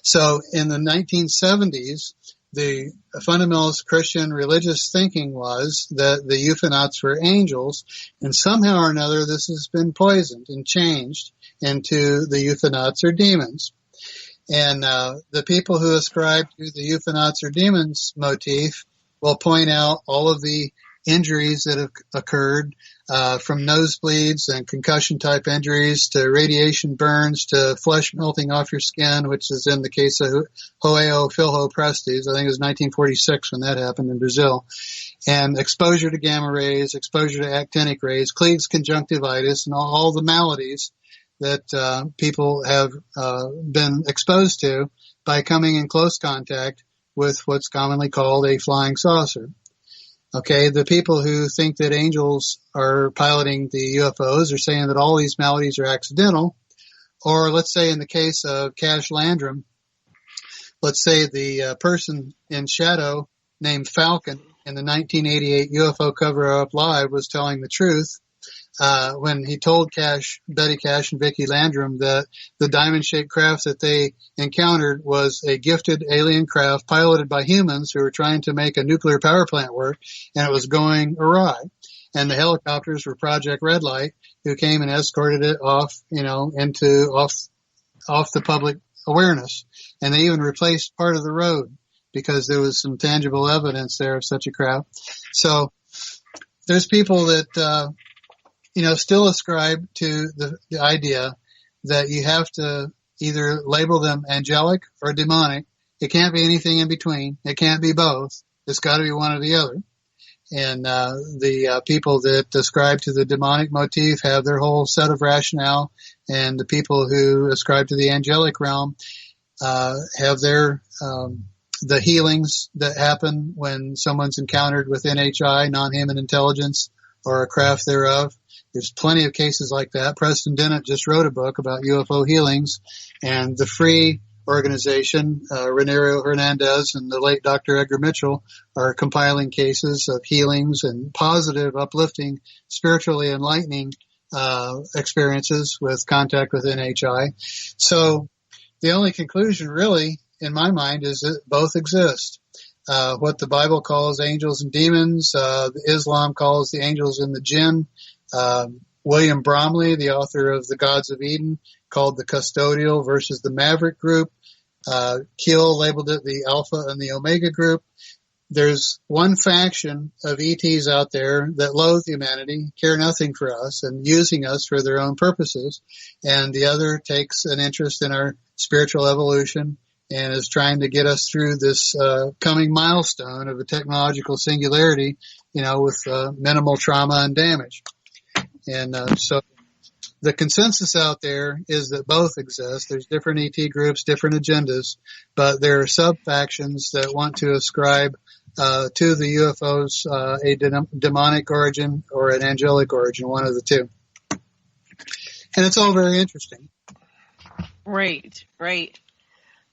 [SPEAKER 9] So in the 1970s, the fundamentalist Christian religious thinking was that the UFOnauts were angels, and somehow or another this has been poisoned and changed into the UFOnauts are demons. And the people who ascribe to the UFOnauts are demons motif will point out all of the injuries that have occurred, from nosebleeds and concussion type injuries to radiation burns to flesh melting off your skin, which is in the case of João Filho Prestes. I think it was 1946 when that happened in Brazil. And exposure to gamma rays, exposure to actinic rays, Klieg's conjunctivitis, and all the maladies that people have been exposed to by coming in close contact with what's commonly called a flying saucer. Okay, the people who think that angels are piloting the UFOs are saying that all these maladies are accidental. Or let's say in the case of Cash Landrum, let's say the person in shadow named Falcon in the 1988 UFO Cover-Up Live was telling the truth when he told Betty Cash and Vicki Landrum that the diamond-shaped craft that they encountered was a gifted alien craft piloted by humans who were trying to make a nuclear power plant work, and it was going awry. And the helicopters were Project Red Light, who came and escorted it off the public awareness. And they even replaced part of the road because there was some tangible evidence there of such a craft. So there's people that still ascribe to the idea that you have to either label them angelic or demonic. It can't be anything in between. It can't be both. It's got to be one or the other. And the people that ascribe to the demonic motif have their whole set of rationale, and the people who ascribe to the angelic realm have their the healings that happen when someone's encountered with NHI, non-human intelligence, or a craft thereof. There's plenty of cases like that. President just wrote a book about UFO healings, and the Free organization, Renario Hernandez and the late Dr. Edgar Mitchell are compiling cases of healings and positive, uplifting, spiritually enlightening experiences with contact with NHI. So the only conclusion really, in my mind, is that both exist. What the Bible calls angels and demons, Islam calls the angels and the jinn. William Bromley, the author of The Gods of Eden, called the custodial versus the maverick group. Keel labeled it the Alpha and the Omega group. There's one faction of ETs out there that loathe humanity, care nothing for us, and using us for their own purposes. And the other takes an interest in our spiritual evolution and is trying to get us through this coming milestone of a technological singularity, with minimal trauma and damage. And so the consensus out there is that both exist. There's different ET groups, different agendas, but there are sub-factions that want to ascribe to the UFOs a demonic origin or an angelic origin, one of the two. And it's all very interesting.
[SPEAKER 7] Right.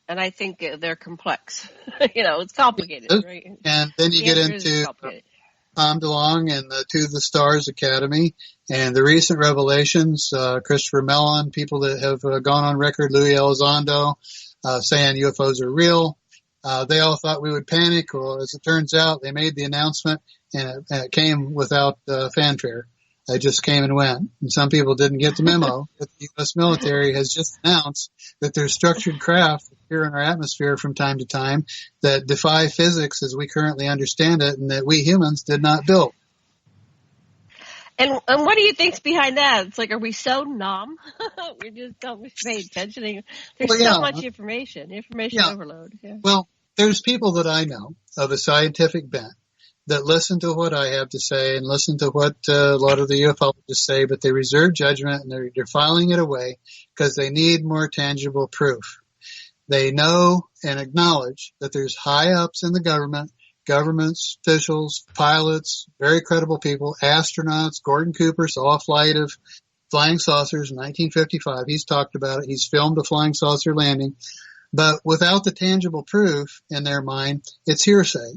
[SPEAKER 7] And I think they're complex. It's complicated, right?
[SPEAKER 9] And then you get into Tom DeLonge and the To the Stars Academy and the recent revelations, Christopher Mellon, people that have gone on record, Louis Elizondo, saying UFOs are real. They all thought we would panic. Well, as it turns out, they made the announcement and it came without fanfare. It just came and went. And some people didn't get the memo that the U.S. military has just announced that there's structured craft here in our atmosphere from time to time that defy physics as we currently understand it and that we humans did not build.
[SPEAKER 7] And what do you think's behind that? It's like, are we so numb? We just don't pay attention. There's so much information overload. Yeah.
[SPEAKER 9] Well, there's people that I know of a scientific bent that listen to what I have to say and listen to what a lot of the ufologists say, but they reserve judgment and they're filing it away because they need more tangible proof. They know and acknowledge that there's high ups in the governments, officials, pilots, very credible people, astronauts. Gordon Cooper saw a flight of flying saucers in 1955. He's talked about it. He's filmed a flying saucer landing. But without the tangible proof in their mind, it's hearsay.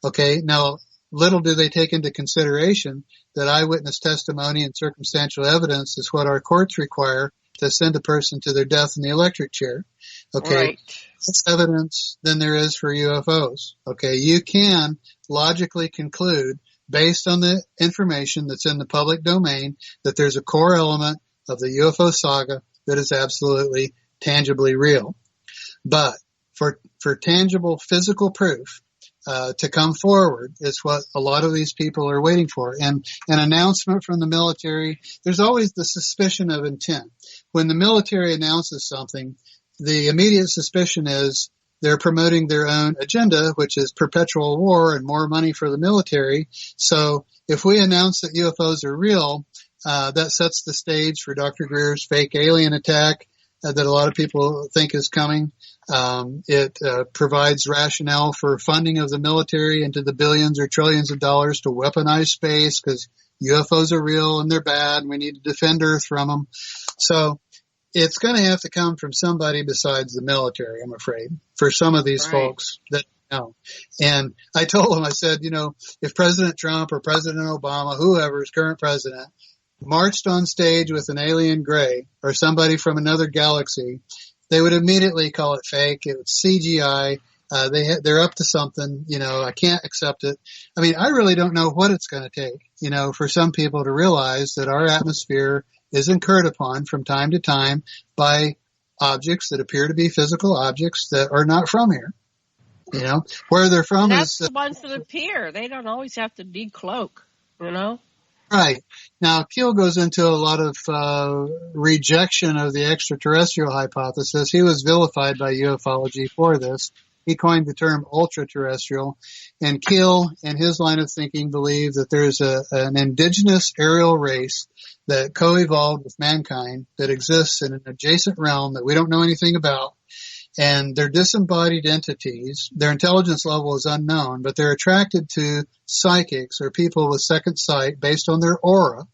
[SPEAKER 9] Okay, now little do they take into consideration that eyewitness testimony and circumstantial evidence is what our courts require to send a person to their death in the electric chair. Okay,
[SPEAKER 7] right.
[SPEAKER 9] Less evidence than there is for UFOs. Okay, you can logically conclude based on the information that's in the public domain that there's a core element of the UFO saga that is absolutely tangibly real. But for tangible physical proof, to come forward is what a lot of these people are waiting for. And an announcement from the military, there's always the suspicion of intent. When the military announces something, the immediate suspicion is they're promoting their own agenda, which is perpetual war and more money for the military. So if we announce that UFOs are real, that sets the stage for Dr. Greer's fake alien attack that a lot of people think is coming. It provides rationale for funding of the military into the billions or trillions of dollars to weaponize space because UFOs are real and they're bad and we need to defend Earth from them. So it's going to have to come from somebody besides the military, I'm afraid, for some of these folks that know. And I told them, I said, if President Trump or President Obama, whoever is current president, marched on stage with an alien gray or somebody from another galaxy, they would immediately call it fake. It was CGI. They're up to something. I can't accept it. I mean, I really don't know what it's going to take, for some people to realize that our atmosphere is incurred upon from time to time by objects that appear to be physical objects that are not from here. Where they're from
[SPEAKER 7] that's the ones that appear. They don't always have to decloak,
[SPEAKER 9] Right. Now, Keel goes into a lot of rejection of the extraterrestrial hypothesis. He was vilified by ufology for this. He coined the term ultra-terrestrial. And Keel, in his line of thinking, believed that there's an indigenous aerial race that co-evolved with mankind that exists in an adjacent realm that we don't know anything about. And they're disembodied entities. Their intelligence level is unknown, but they're attracted to psychics or people with second sight based on their aura.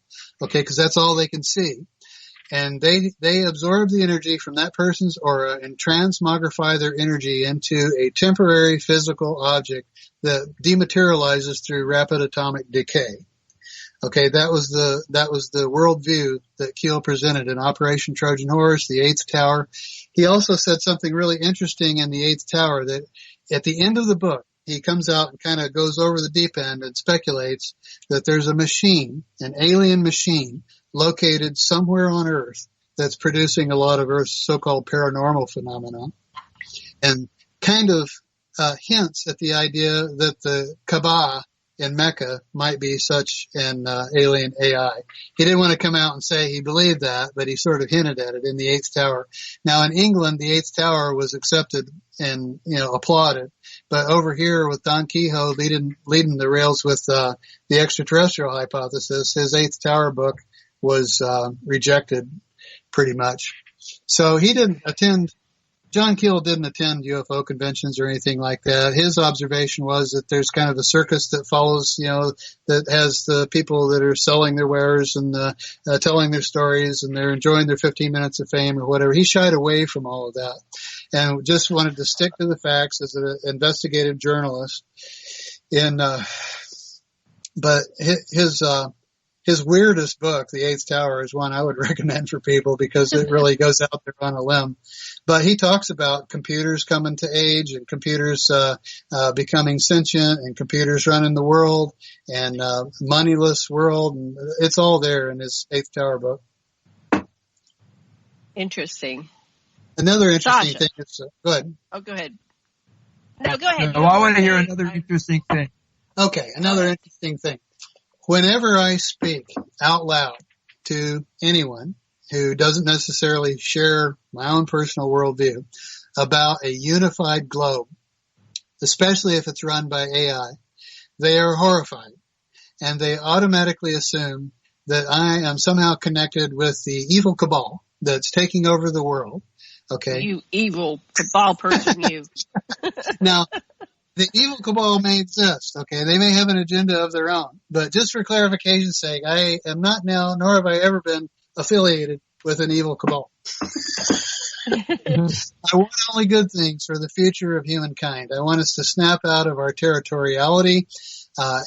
[SPEAKER 9] Okay, because that's all they can see. And they absorb the energy from that person's aura and transmogrify their energy into a temporary physical object that dematerializes through rapid atomic decay. Okay, that was the worldview that Keel presented in Operation Trojan Horse, the Eighth Tower. He also said something really interesting in the Eighth Tower, that at the end of the book, he comes out and kind of goes over the deep end and speculates that there's a machine, an alien machine, located somewhere on Earth that's producing a lot of Earth's so-called paranormal phenomena, and kind of hints at the idea that the Kaaba in Mecca might be such an alien AI. He didn't want to come out and say he believed that, but he sort of hinted at it in the Eighth Tower. Now in England, the Eighth Tower was accepted and, applauded. But over here with Don Quixote leading the rails with the extraterrestrial hypothesis, his Eighth Tower book was rejected pretty much. So John Keel didn't attend UFO conventions or anything like that. His observation was that there's kind of a circus that follows, that has the people that are selling their wares and telling their stories, and they're enjoying their 15 minutes of fame or whatever. He shied away from all of that and just wanted to stick to the facts as an investigative journalist. But his weirdest book, The Eighth Tower, is one I would recommend for people because it really goes out there on a limb. But he talks about computers coming to age and computers becoming sentient and computers running the world and moneyless world. And it's all there in his Eighth Tower book.
[SPEAKER 7] Interesting.
[SPEAKER 9] Another interesting
[SPEAKER 7] Sasha.
[SPEAKER 9] thing is, go ahead.
[SPEAKER 7] Oh, go ahead. No, go ahead.
[SPEAKER 8] I want to hear another interesting thing.
[SPEAKER 9] Okay, another interesting thing. Whenever I speak out loud to anyone who doesn't necessarily share my own personal worldview about a unified globe, especially if it's run by AI, they are horrified. And they automatically assume that I am somehow connected with the evil cabal that's taking over the world. Okay.
[SPEAKER 7] You evil cabal person, you.
[SPEAKER 9] Now, the evil cabal may exist, okay? They may have an agenda of their own. But just for clarification's sake, I am not now, nor have I ever been affiliated with an evil cabal. I want only good things for the future of humankind. I want us to snap out of our territoriality.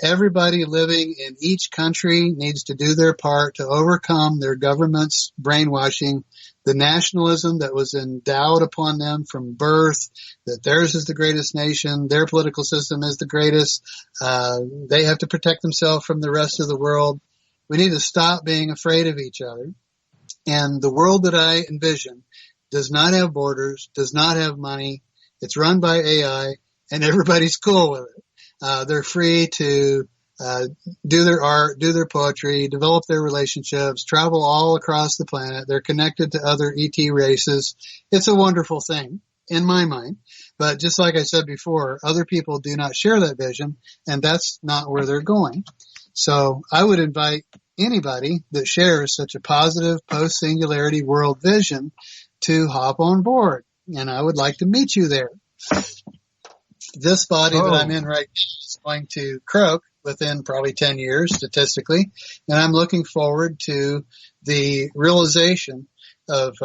[SPEAKER 9] Everybody living in each country needs to do their part to overcome their government's brainwashing, the nationalism that was endowed upon them from birth, that theirs is the greatest nation, their political system is the greatest, they have to protect themselves from the rest of the world. We need to stop being afraid of each other. And the world that I envision does not have borders, does not have money, it's run by AI, and everybody's cool with it. They're free to do their art, do their poetry, develop their relationships, travel all across the planet. They're connected to other ET races. It's a wonderful thing in my mind. But just like I said before, other people do not share that vision, and that's not where they're going. So I would invite anybody that shares such a positive post-singularity world vision to hop on board. And I would like to meet you there. This body that I'm in right now is going to croak within probably 10 years statistically. And I'm looking forward to the realization of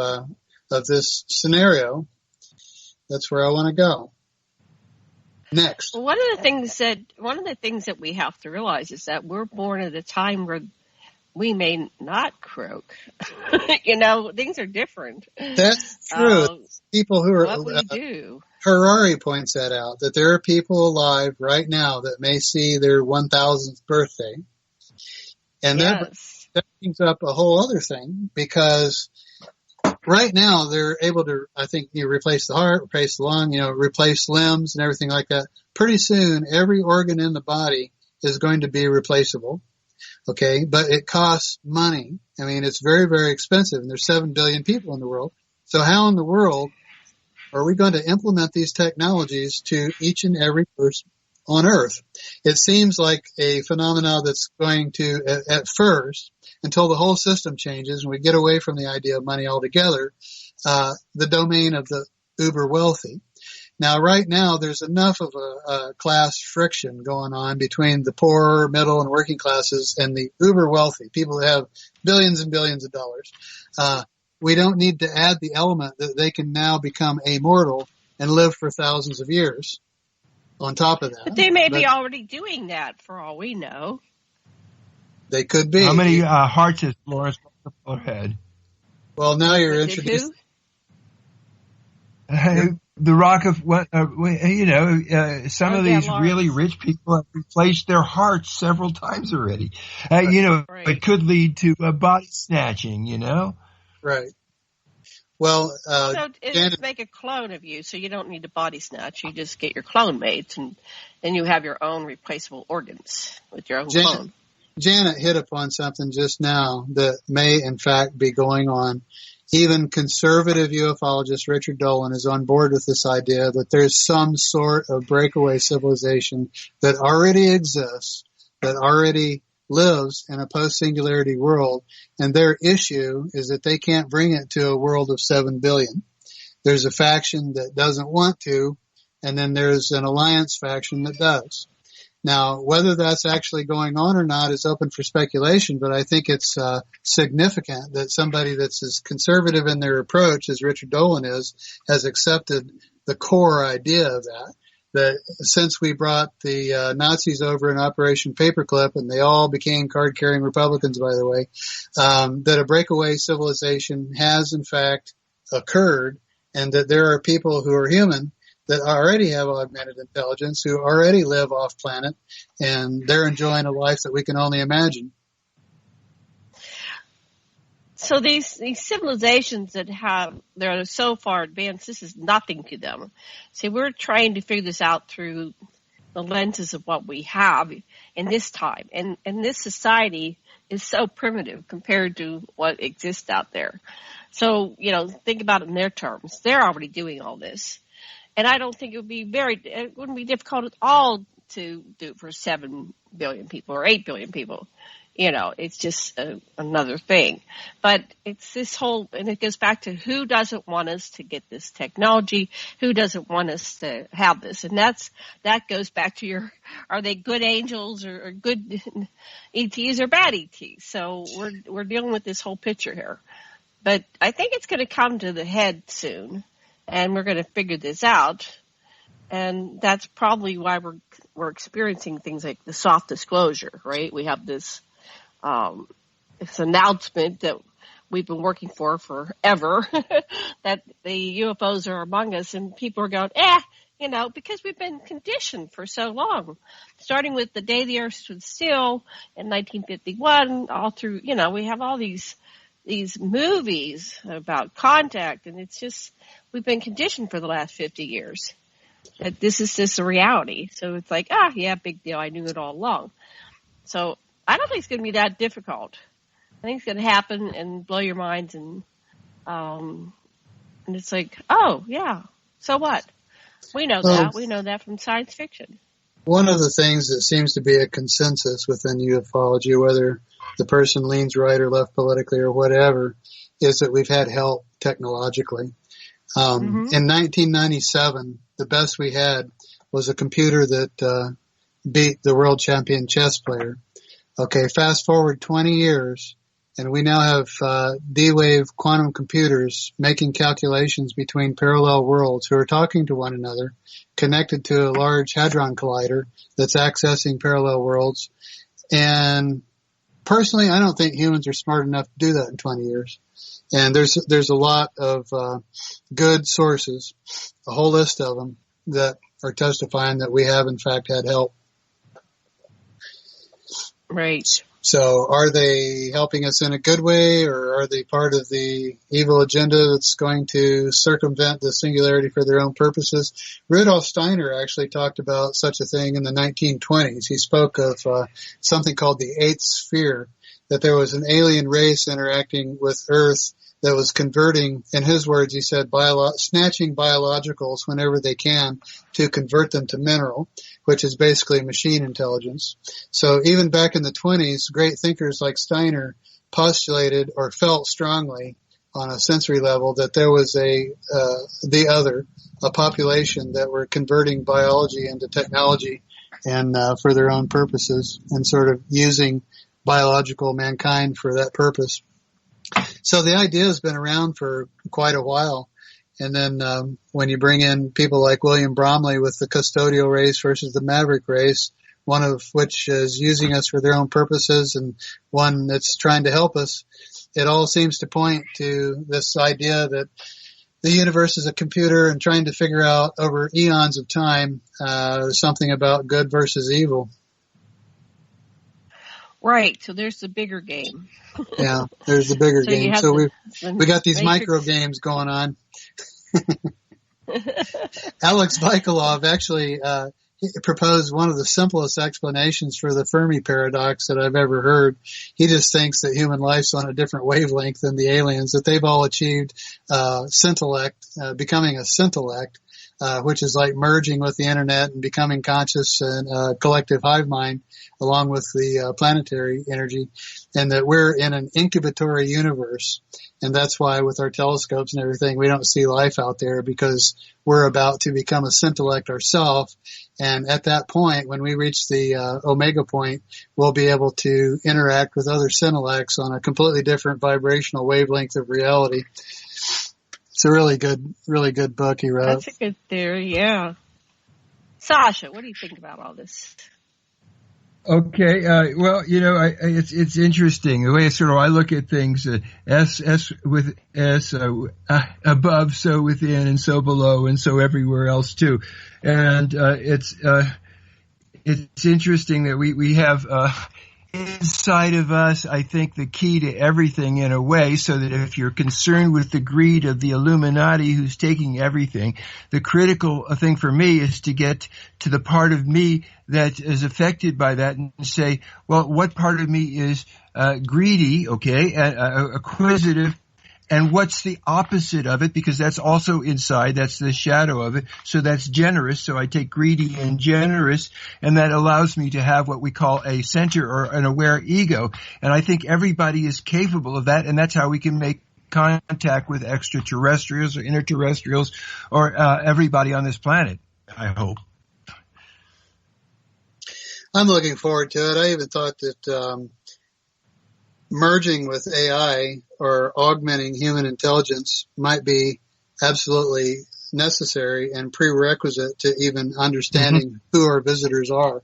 [SPEAKER 9] this scenario. That's where I want to go. Next.
[SPEAKER 7] Well, one of the things that we have to realize is that we're born at a time where we may not croak. Things are different.
[SPEAKER 9] That's true. People who are
[SPEAKER 7] what we do.
[SPEAKER 9] Harari points that out, that there are people alive right now that may see their 1000th birthday. And that brings up a whole other thing, because right now they're able to, I think, replace the heart, replace the lung, replace limbs and everything like that. Pretty soon, every organ in the body is going to be replaceable. Okay, but it costs money. I mean, it's very, very expensive, and there's 7 billion people in the world. So how in the world are we going to implement these technologies to each and every person on Earth? It seems like a phenomenon that's going to, at first, until the whole system changes and we get away from the idea of money altogether, the domain of the uber wealthy. Now, right now, there's enough of a class friction going on between the poor, middle, and working classes and the uber wealthy, people that have billions and billions of dollars. We don't need to add the element that they can now become immortal and live for thousands of years on top of that.
[SPEAKER 7] But they may be already doing that for all we know.
[SPEAKER 9] They could be.
[SPEAKER 8] How many hearts has Florence had?
[SPEAKER 9] Well, now you're introducing...
[SPEAKER 8] The Rock of what? Some of these
[SPEAKER 7] Lawrence.
[SPEAKER 8] really rich people have replaced their hearts several times already. It could lead to body snatching.
[SPEAKER 9] Right. Well,
[SPEAKER 7] so just make a clone of you, so you don't need to body snatch. You just get your clone made, and you have your own replaceable organs with your own clone.
[SPEAKER 9] Janet hit upon something just now that may, in fact, be going on. Even conservative ufologist Richard Dolan is on board with this idea that there's some sort of breakaway civilization that already exists, that already lives in a post-singularity world, and their issue is that they can't bring it to a world of 7 billion. There's a faction that doesn't want to, and then there's an alliance faction that does. Now, whether that's actually going on or not is open for speculation, but I think it's significant that somebody that's as conservative in their approach as Richard Dolan is has accepted the core idea of that since we brought the Nazis over in Operation Paperclip, and they all became card-carrying Republicans, by the way, that a breakaway civilization has, in fact, occurred, and that there are people who are human that already have augmented intelligence, who already live off planet, and they're enjoying a life that we can only imagine.
[SPEAKER 7] So these civilizations they're so far advanced, this is nothing to them. See, we're trying to figure this out through the lenses of what we have in this time. And this society is so primitive compared to what exists out there. So, think about it in their terms. They're already doing all this. And I don't think it wouldn't be difficult at all to do it for 7 billion people or 8 billion people. It's just another thing. But it's this whole, and it goes back to who doesn't want us to get this technology, who doesn't want us to have this. And that goes back to are they good angels or good ETs or bad ETs? So we're dealing with this whole picture here. But I think it's going to come to the head soon. And we're going to figure this out, and that's probably why we're experiencing things like the soft disclosure, right? We have this announcement that we've been working for forever that the UFOs are among us, and people are going, because we've been conditioned for so long, starting with the day the Earth stood still in 1951, all through, we have all these movies about contact, and it's just, we've been conditioned for the last 50 years that this is just a reality. So it's like, big deal. I knew it all along. So I don't think it's going to be that difficult. I think it's going to happen and blow your minds. And it's like, so what? We know that. We know that from science fiction.
[SPEAKER 9] One of the things that seems to be a consensus within ufology, whether the person leans right or left politically or whatever, is that we've had help technologically. In 1997, the best we had was a computer that beat the world champion chess player. Okay, fast forward 20 years, and we now have D-Wave quantum computers making calculations between parallel worlds who are talking to one another, connected to a large hadron collider that's accessing parallel worlds. And personally, I don't think humans are smart enough to do that in 20 years. And there's a lot of good sources, a whole list of them, that are testifying that we have, in fact, had help.
[SPEAKER 7] Right.
[SPEAKER 9] So are they helping us in a good way, or are they part of the evil agenda that's going to circumvent the singularity for their own purposes? Rudolf Steiner actually talked about such a thing in the 1920s. He spoke of something called the eighth sphere, that there was an alien race interacting with Earth that was converting, in his words, he said, snatching biologicals whenever they can to convert them to mineral, which is basically machine intelligence. So even back in the 1920s, great thinkers like Steiner postulated or felt strongly on a sensory level that there was a population that were converting biology into technology and for their own purposes, and sort of using biological mankind for that purpose. So the idea has been around for quite a while. And then when you bring in people like William Bromley with the custodial race versus the maverick race, one of which is using us for their own purposes and one that's trying to help us, it all seems to point to this idea that the universe is a computer and trying to figure out over eons of time something about good versus evil.
[SPEAKER 7] Right. So there's the bigger game.
[SPEAKER 9] Yeah, there's the bigger game. So we got these micro games going on. Alex Baikalov actually he proposed one of the simplest explanations for the Fermi paradox that I've ever heard. He just thinks that human life's on a different wavelength than the aliens, that they've all achieved scintillect, becoming a scintillect, which is like merging with the internet and becoming conscious and collective hive mind along with the planetary energy, and that we're in an incubatory universe. And that's why with our telescopes and everything, we don't see life out there, because we're about to become a scintillect ourselves. And at that point, when we reach the omega point, we'll be able to interact with other scintillects on a completely different vibrational wavelength of reality. It's a really good book he wrote.
[SPEAKER 7] That's a good theory, yeah. Sasha, what do you think about all this?
[SPEAKER 8] Okay, well, it's interesting the way I look at things. S with S above, so within, and so below, and so everywhere else too. And it's interesting that we have inside of us, I think, the key to everything in a way, so that if you're concerned with the greed of the Illuminati who's taking everything, the critical thing for me is to get to the part of me that is affected by that and say, well, what part of me is greedy, okay, acquisitive, and what's the opposite of it? Because that's also inside. That's the shadow of it. So that's generous. So I take greedy and generous, and that allows me to have what we call a center or an aware ego. And I think everybody is capable of that, and that's how we can make contact with extraterrestrials or interterrestrials or everybody on this planet, I hope.
[SPEAKER 9] I'm looking forward to it. I even thought that merging with AI or augmenting human intelligence might be absolutely necessary and prerequisite to even understanding who our visitors are.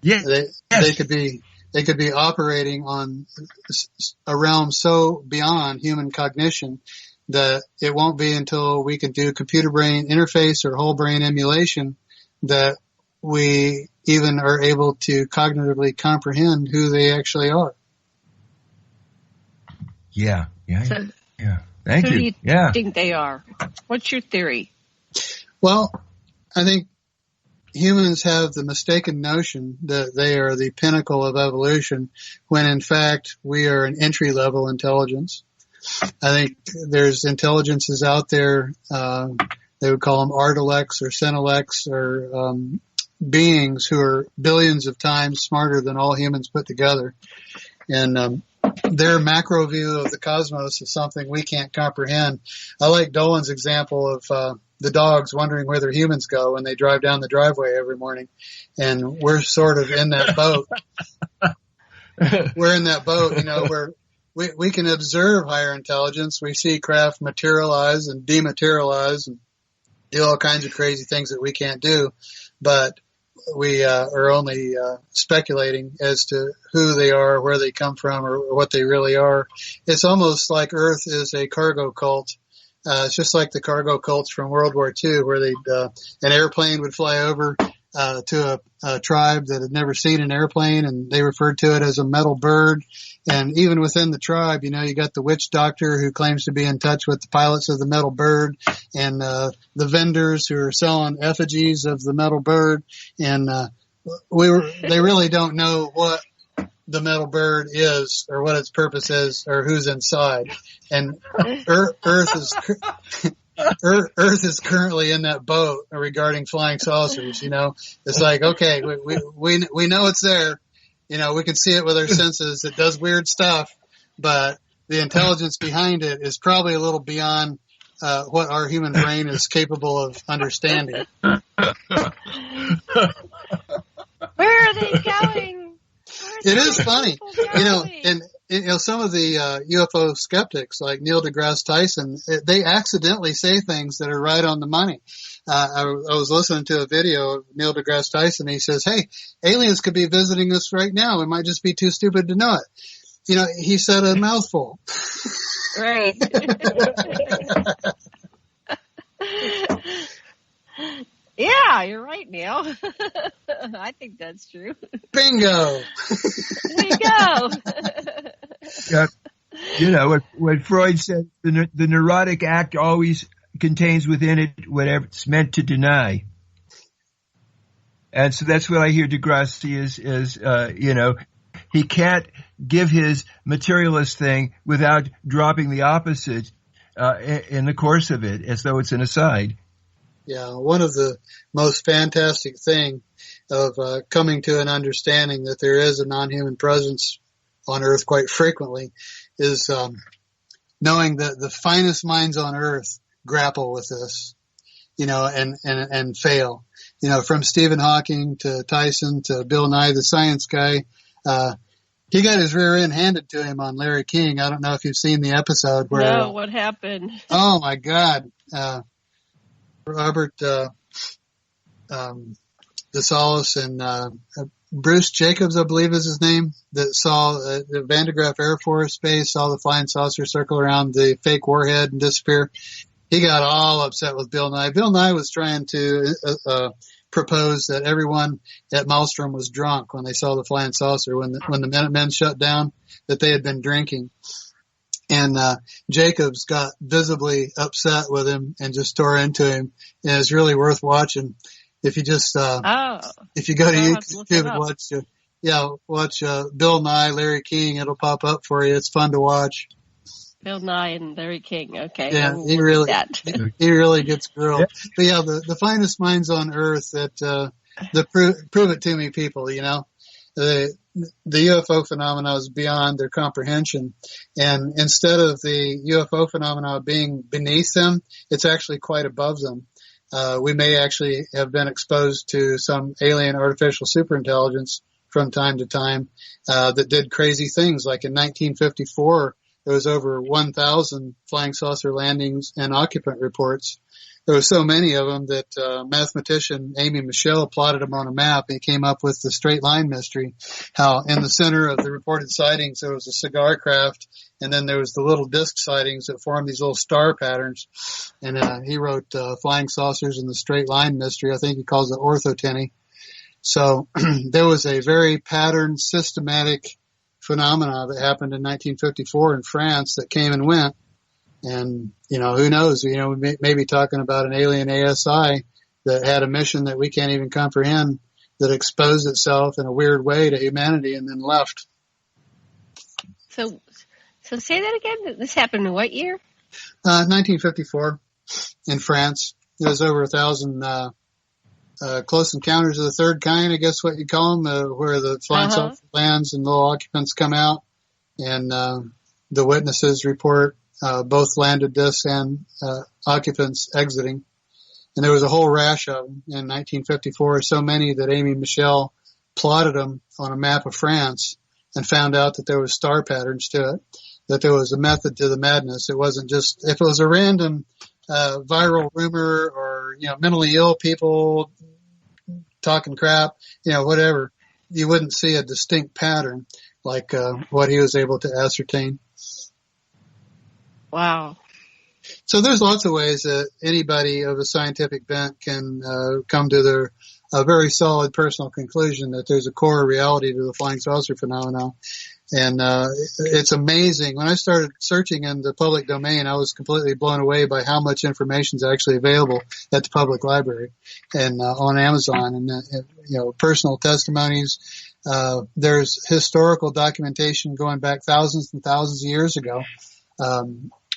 [SPEAKER 8] Yeah,
[SPEAKER 9] they could be operating on a realm so beyond human cognition that it won't be until we can do computer brain interface or whole brain emulation that we even are able to cognitively comprehend who they actually are.
[SPEAKER 8] Yeah.
[SPEAKER 7] So,
[SPEAKER 8] Thank you.
[SPEAKER 7] Who do you think they are? What's your theory?
[SPEAKER 9] Well, I think humans have the mistaken notion that they are the pinnacle of evolution, when in fact we are an entry-level intelligence. I think there's intelligences out there, they would call them artilects or scintillects or beings who are billions of times smarter than all humans put together. And their macro view of the cosmos is something we can't comprehend. I like Dolan's example of the dogs wondering where their humans go when they drive down the driveway every morning. And we're sort of in that boat. We're in that boat, where we can observe higher intelligence. We see craft materialize and dematerialize and do all kinds of crazy things that we can't do. But we are only speculating as to who they are, where they come from, or what they really are. It's almost like Earth is a cargo cult. It's just like the cargo cults from World War II, where an airplane would fly over to a tribe that had never seen an airplane, and they referred to it as a metal bird. And even within the tribe, you got the witch doctor who claims to be in touch with the pilots of the metal bird, and the vendors who are selling effigies of the metal bird. And they really don't know what the metal bird is, or what its purpose is, or who's inside. And Earth is currently in that boat regarding flying saucers. It's like, okay, we know it's there. We can see it with our senses. It does weird stuff, but the intelligence behind it is probably a little beyond what our human brain is capable of understanding.
[SPEAKER 7] Where are they going?
[SPEAKER 9] It is funny, and some of the UFO skeptics like Neil deGrasse Tyson, they accidentally say things that are right on the money. I was listening to a video of Neil deGrasse Tyson. He says, "Hey, aliens could be visiting us right now. We might just be too stupid to know it." He said a mouthful.
[SPEAKER 7] Right. Yeah, you're right, Neil. I think that's true.
[SPEAKER 9] Bingo.
[SPEAKER 7] There you go.
[SPEAKER 8] Yeah. What Freud said, the neurotic act always contains within it whatever it's meant to deny. And so that's what I hear Degrassi is he can't give his materialist thing without dropping the opposite in the course of it, as though it's an aside.
[SPEAKER 9] Yeah, one of the most fantastic thing of coming to an understanding that there is a non-human presence on Earth quite frequently is knowing that the finest minds on Earth grapple with this, and fail. From Stephen Hawking to Tyson to Bill Nye, the science guy, he got his rear end handed to him on Larry King. I don't know if you've seen the episode where.
[SPEAKER 7] No, what happened?
[SPEAKER 9] Oh my God. Robert DeSalis and Bruce Jacobs, I believe is his name, that saw the Van de Graaff Air Force Base, saw the flying saucer circle around the fake warhead and disappear. He got all upset with Bill Nye. Bill Nye was trying to propose that everyone at Maelstrom was drunk when they saw the flying saucer, when the Minutemen shut down, that they had been drinking. And Jacobs got visibly upset with him and just tore into him. And it's really worth watching. If you just if you go to YouTube and watch Bill Nye, Larry King, it'll pop up for you. It's fun to watch.
[SPEAKER 7] Bill Nye and Larry King. Okay.
[SPEAKER 9] Yeah, he really gets grilled. Yeah. But yeah, the finest minds on Earth that prove it to me, people. The UFO phenomena is beyond their comprehension. And instead of the UFO phenomena being beneath them, it's actually quite above them. We may actually have been exposed to some alien artificial superintelligence from time to time, that did crazy things. Like in 1954, there was over 1,000 flying saucer landings and occupant reports. There were so many of them that mathematician Amy Michelle plotted them on a map and came up with the straight line mystery, how in the center of the reported sightings there was a cigar craft, and then there was the little disc sightings that formed these little star patterns. And he wrote Flying Saucers and the Straight Line Mystery. I think he calls it orthoteny. So there was a very patterned, systematic phenomena that happened in 1954 in France that came and went. And, who knows, we may be talking about an alien ASI that had a mission that we can't even comprehend, that exposed itself in a weird way to humanity and then left. So
[SPEAKER 7] say that again. This happened in what year?
[SPEAKER 9] 1954 in France. There was over 1,000, close encounters of the third kind, I guess what you call them, where the flying saucer lands and little occupants come out, and the witnesses report both landed discs and occupants exiting. And there was a whole rash of them in 1954, so many that Amy Michelle plotted them on a map of France and found out that there was star patterns to it, that there was a method to the madness. It wasn't just, if it was a random viral rumor or, mentally ill people talking crap, whatever, you wouldn't see a distinct pattern like what he was able to ascertain.
[SPEAKER 7] Wow.
[SPEAKER 9] So there's lots of ways that anybody of a scientific bent can come to a very solid personal conclusion that there's a core reality to the flying saucer phenomena. And it's amazing. When I started searching in the public domain, I was completely blown away by how much information is actually available at the public library and on Amazon. And personal testimonies. There's historical documentation going back thousands and thousands of years ago.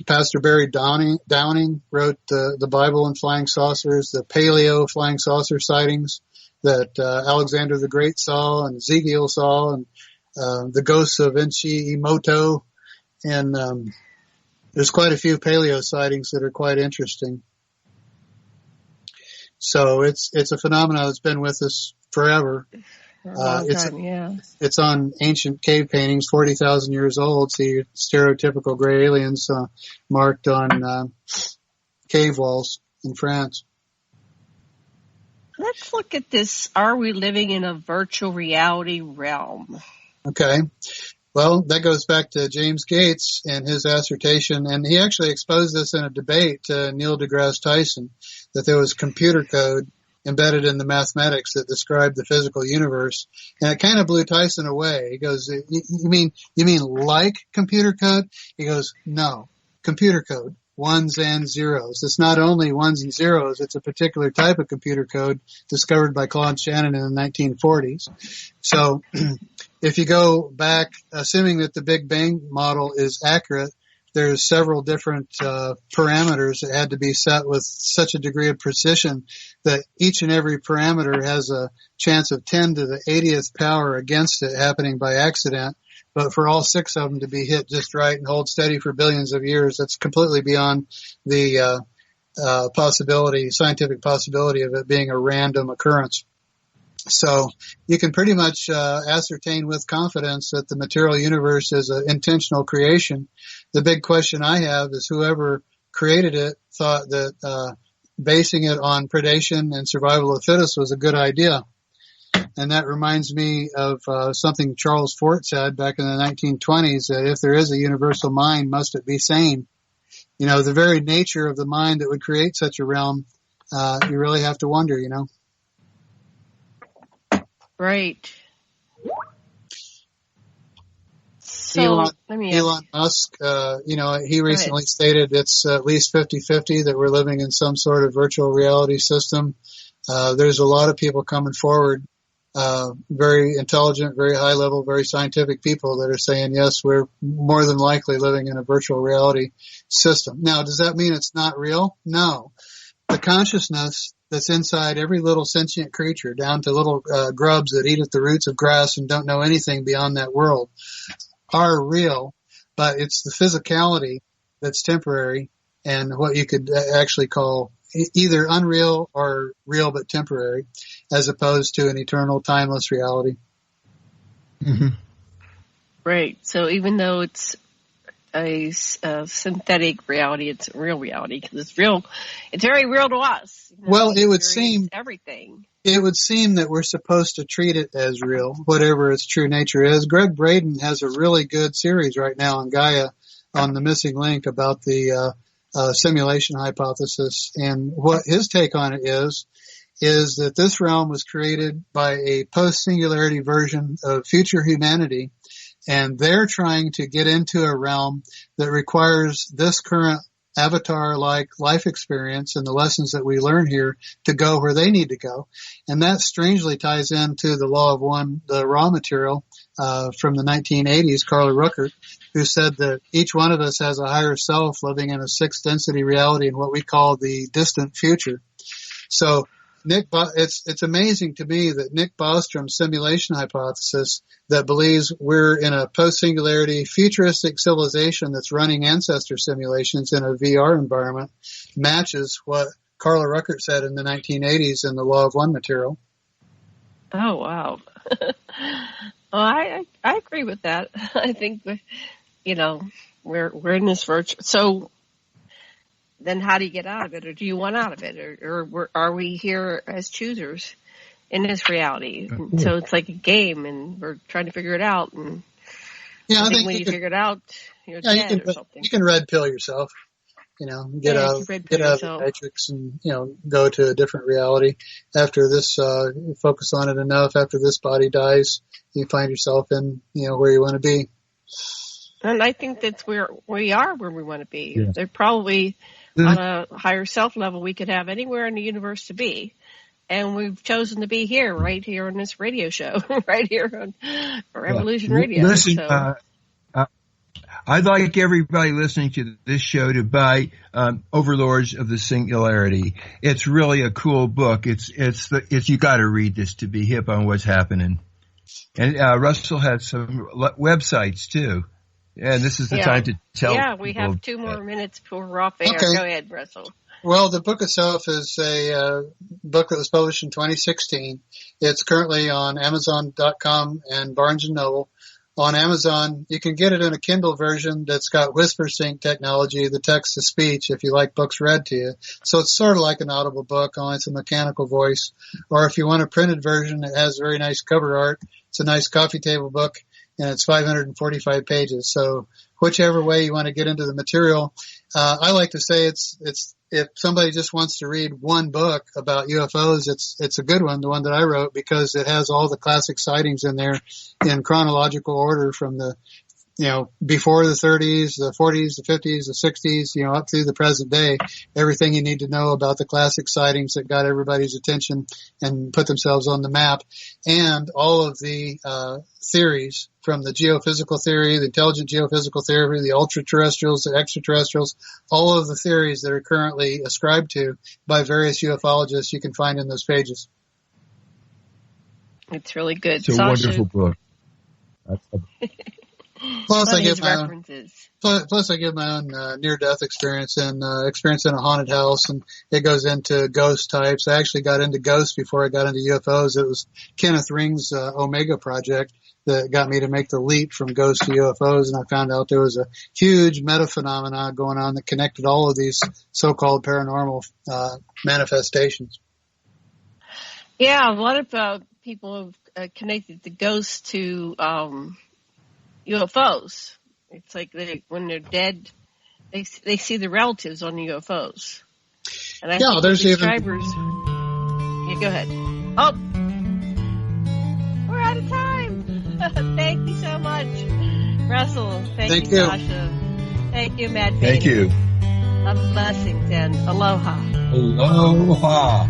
[SPEAKER 9] Pastor Barry Downing wrote the Bible and flying saucers, the paleo flying saucer sightings that Alexander the Great saw and Ezekiel saw, and the ghosts of Enshi Imoto, and there's quite a few paleo sightings that are quite interesting. So it's a phenomenon that's been with us forever. It's on ancient cave paintings, 40,000 years old. See stereotypical gray aliens marked on cave walls in France.
[SPEAKER 7] Let's look at this. Are we living in a virtual reality realm?
[SPEAKER 9] Okay. Well, that goes back to James Gates and his assertion, and he actually exposed this in a debate to Neil deGrasse Tyson, that there was computer code embedded in the mathematics that described the physical universe. And it kind of blew Tyson away. He goes, you mean like computer code? He goes, no, computer code, ones and zeros. It's not only ones and zeros, it's a particular type of computer code discovered by Claude Shannon in the 1940s. So if you go back, assuming that the Big Bang model is accurate, there's several different parameters that had to be set with such a degree of precision that each and every parameter has a chance of 10 to the 80th power against it happening by accident. But for all 6 of them to be hit just right and hold steady for billions of years, that's completely beyond the scientific possibility of it being a random occurrence. So you can pretty much ascertain with confidence that the material universe is an intentional creation. The big question I have is whoever created it thought that basing it on predation and survival of the fittest was a good idea. And that reminds me of something Charles Fort said back in the 1920s, that if there is a universal mind, must it be sane? You know, the very nature of the mind that would create such a realm, you really have to wonder, you know.
[SPEAKER 7] Right. So,
[SPEAKER 9] Elon Musk, he recently stated it's at least 50-50 that we're living in some sort of virtual reality system. There's a lot of people coming forward, very intelligent, very high level, very scientific people that are saying, yes, we're more than likely living in a virtual reality system. Now, does that mean it's not real? No. The consciousness that's inside every little sentient creature, down to little grubs that eat at the roots of grass and don't know anything beyond that world, are real, but it's the physicality that's temporary and what you could actually call either unreal or real but temporary, as opposed to an eternal, timeless reality.
[SPEAKER 8] Mm-hmm.
[SPEAKER 7] Right. So even though it's a synthetic reality, it's a real reality because it's real. It's very real to us. You know,
[SPEAKER 9] well, it would seem
[SPEAKER 7] everything.
[SPEAKER 9] It would seem that we're supposed to treat it as real, whatever its true nature is. Greg Braden has a really good series right now on Gaia on the Missing Link about the simulation hypothesis, and what his take on it is that this realm was created by a post-singularity version of future humanity, and they're trying to get into a realm that requires this current avatar-like life experience and the lessons that we learn here to go where they need to go. And that strangely ties into the law of one, the raw material from the 1980s, Carla Ruckert, who said that each one of us has a higher self living in a sixth density reality in what we call the distant future. So it's amazing to me that Nick Bostrom's simulation hypothesis that believes we're in a post-singularity futuristic civilization that's running ancestor simulations in a VR environment matches what Carla Ruckert said in the 1980s in the Law of One material.
[SPEAKER 7] Oh, wow. Well, I agree with that. I think, we're in this virtual. So then how do you get out of it, or do you want out of it, or are we here as choosers in this reality? So it's like a game, and we're trying to figure it out. And I think when you figure it out, you're dead or something.
[SPEAKER 9] You can red pill yourself, get out of the matrix and, go to a different reality. After this, you focus on it enough, after this body dies, you find yourself in, where you want to be.
[SPEAKER 7] And I think that's where we are, where we want to be.
[SPEAKER 8] Yeah.
[SPEAKER 7] They're probably on a higher self level we could have anywhere in the universe to be. And we've chosen to be here, right here on this radio show, right here on Revolution Radio.
[SPEAKER 8] Listen,
[SPEAKER 7] so.
[SPEAKER 8] I'd like everybody listening to this show to buy Overlords of the Singularity. It's really a cool book. It's you got to read this to be hip on what's happening. And Russell had some websites too. And this is the time to tell.
[SPEAKER 7] Yeah, we have 2 more minutes before we're off air.
[SPEAKER 9] Okay.
[SPEAKER 7] Go ahead, Russell.
[SPEAKER 9] Well, the book itself is a book that was published in 2016. It's currently on Amazon.com and Barnes & Noble. On Amazon, you can get it in a Kindle version that's got whisper sync technology, the text to speech, if you like books read to you. So it's sort of like an audible book, only it's a mechanical voice. Or if you want a printed version, it has very nice cover art. It's a nice coffee table book, and it's 545 pages. So whichever way you want to get into the material, I like to say it's if somebody just wants to read one book about UFOs, it's a good one, the one that I wrote, because it has all the classic sightings in there in chronological order from the, before the 30s, the 40s, the 50s, the 60s, up through the present day. Everything you need to know about the classic sightings that got everybody's attention and put themselves on the map, and all of the theories from the geophysical theory, the intelligent geophysical theory, the ultra-terrestrials, the extraterrestrials, all of the theories that are currently ascribed to by various ufologists you can find in those pages.
[SPEAKER 7] It's really good.
[SPEAKER 8] It's a
[SPEAKER 7] Sasha.
[SPEAKER 8] wonderful book.
[SPEAKER 9] Plus, I give my own near-death experience and experience in a haunted house, and it goes into ghost types. I actually got into ghosts before I got into UFOs. It was Kenneth Ring's Omega project that got me to make the leap from ghosts to UFOs, and I found out there was a huge meta-phenomena going on that connected all of these so-called paranormal manifestations.
[SPEAKER 7] Yeah, a lot of people have connected the ghosts to UFOs. It's like when they're dead, they see the relatives on the UFOs. And I think
[SPEAKER 9] there's
[SPEAKER 7] subscribers. Yeah, go ahead. Oh, we're out of time. Thank you so much, Russell. Thank you, Sasha. Thank you, Matt.
[SPEAKER 8] Thank you.
[SPEAKER 7] Love and blessings and aloha.
[SPEAKER 8] Aloha.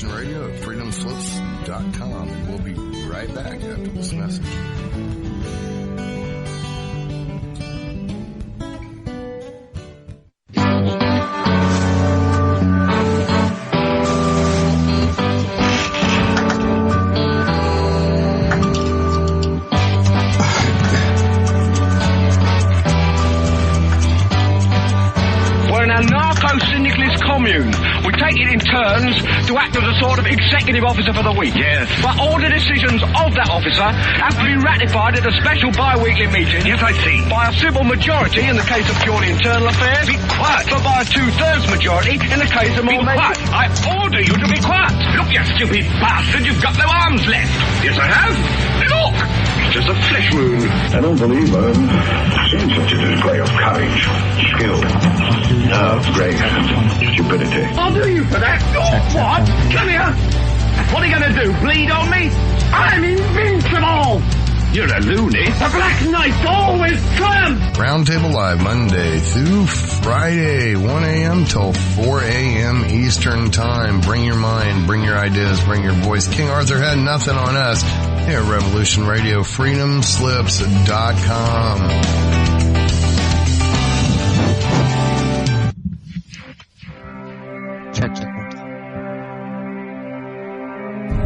[SPEAKER 5] Radio at freedomslips.com, and we'll be right back after this message.
[SPEAKER 13] We're in a narco-syndicalist commune. We take it in turns to act as a sort of executive officer for the week. Yes. But all the decisions of that officer have to be ratified at a special bi-weekly meeting. Yes, I see. By a civil majority in the case of purely internal affairs. Be quiet. But by a 2/3 majority in the case of more quiet. I order you to be quiet. Look, you stupid bastard, you've got no arms left. Yes, I have. Look! It's just a flesh wound.
[SPEAKER 14] I don't believe I've seen such a display of courage, skill, grace, stupidity.
[SPEAKER 13] I'll do you for that. Oh, what? Come here. What are you going to do, bleed on me? I'm invincible. You're a loony. The Black Knight always triumphs.
[SPEAKER 5] Roundtable Live Monday through Friday, 1 a.m. till 4 a.m. Eastern Time. Bring your mind, bring your ideas, bring your voice. King Arthur had nothing on us here at Revolution Radio, freedomslips.com.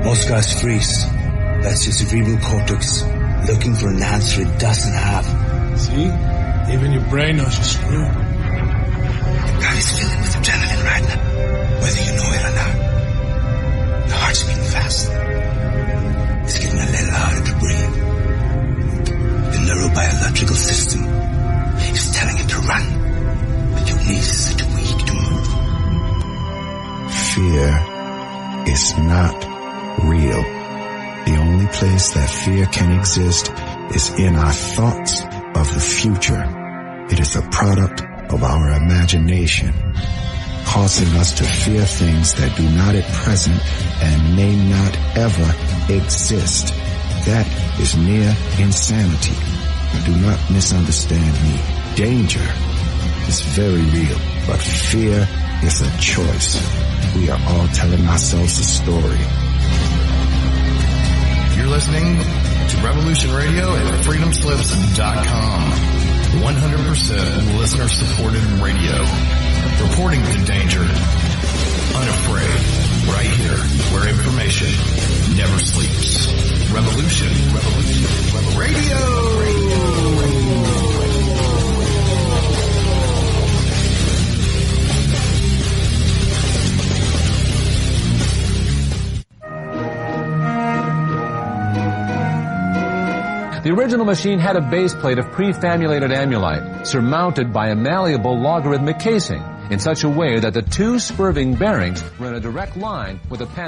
[SPEAKER 15] Most guys freeze. That's your cerebral cortex looking for an answer it doesn't have.
[SPEAKER 16] See? Even your brain knows you're screwed.
[SPEAKER 15] The body's filling with adrenaline right now, whether you know it or not. The heart's beating fast. It's getting a little harder to breathe. The neurobiological system is telling it to
[SPEAKER 17] is not real. The only place that fear can exist is in our thoughts of the future. It is a product of our imagination, causing us to fear things that do not at present and may not ever exist. That is near insanity. Do not misunderstand me. Danger is very real, but fear is a choice. We are all telling ourselves a story.
[SPEAKER 5] You're listening to Revolution Radio at freedomslips.com. 100% listener-supported radio. Reporting the danger, unafraid, right here, where information never sleeps. Revolution Radio.
[SPEAKER 18] The original machine had a base plate of prefamulated amulite, surmounted by a malleable logarithmic casing, in such a way that the two spurving bearings were in a direct line with the panel.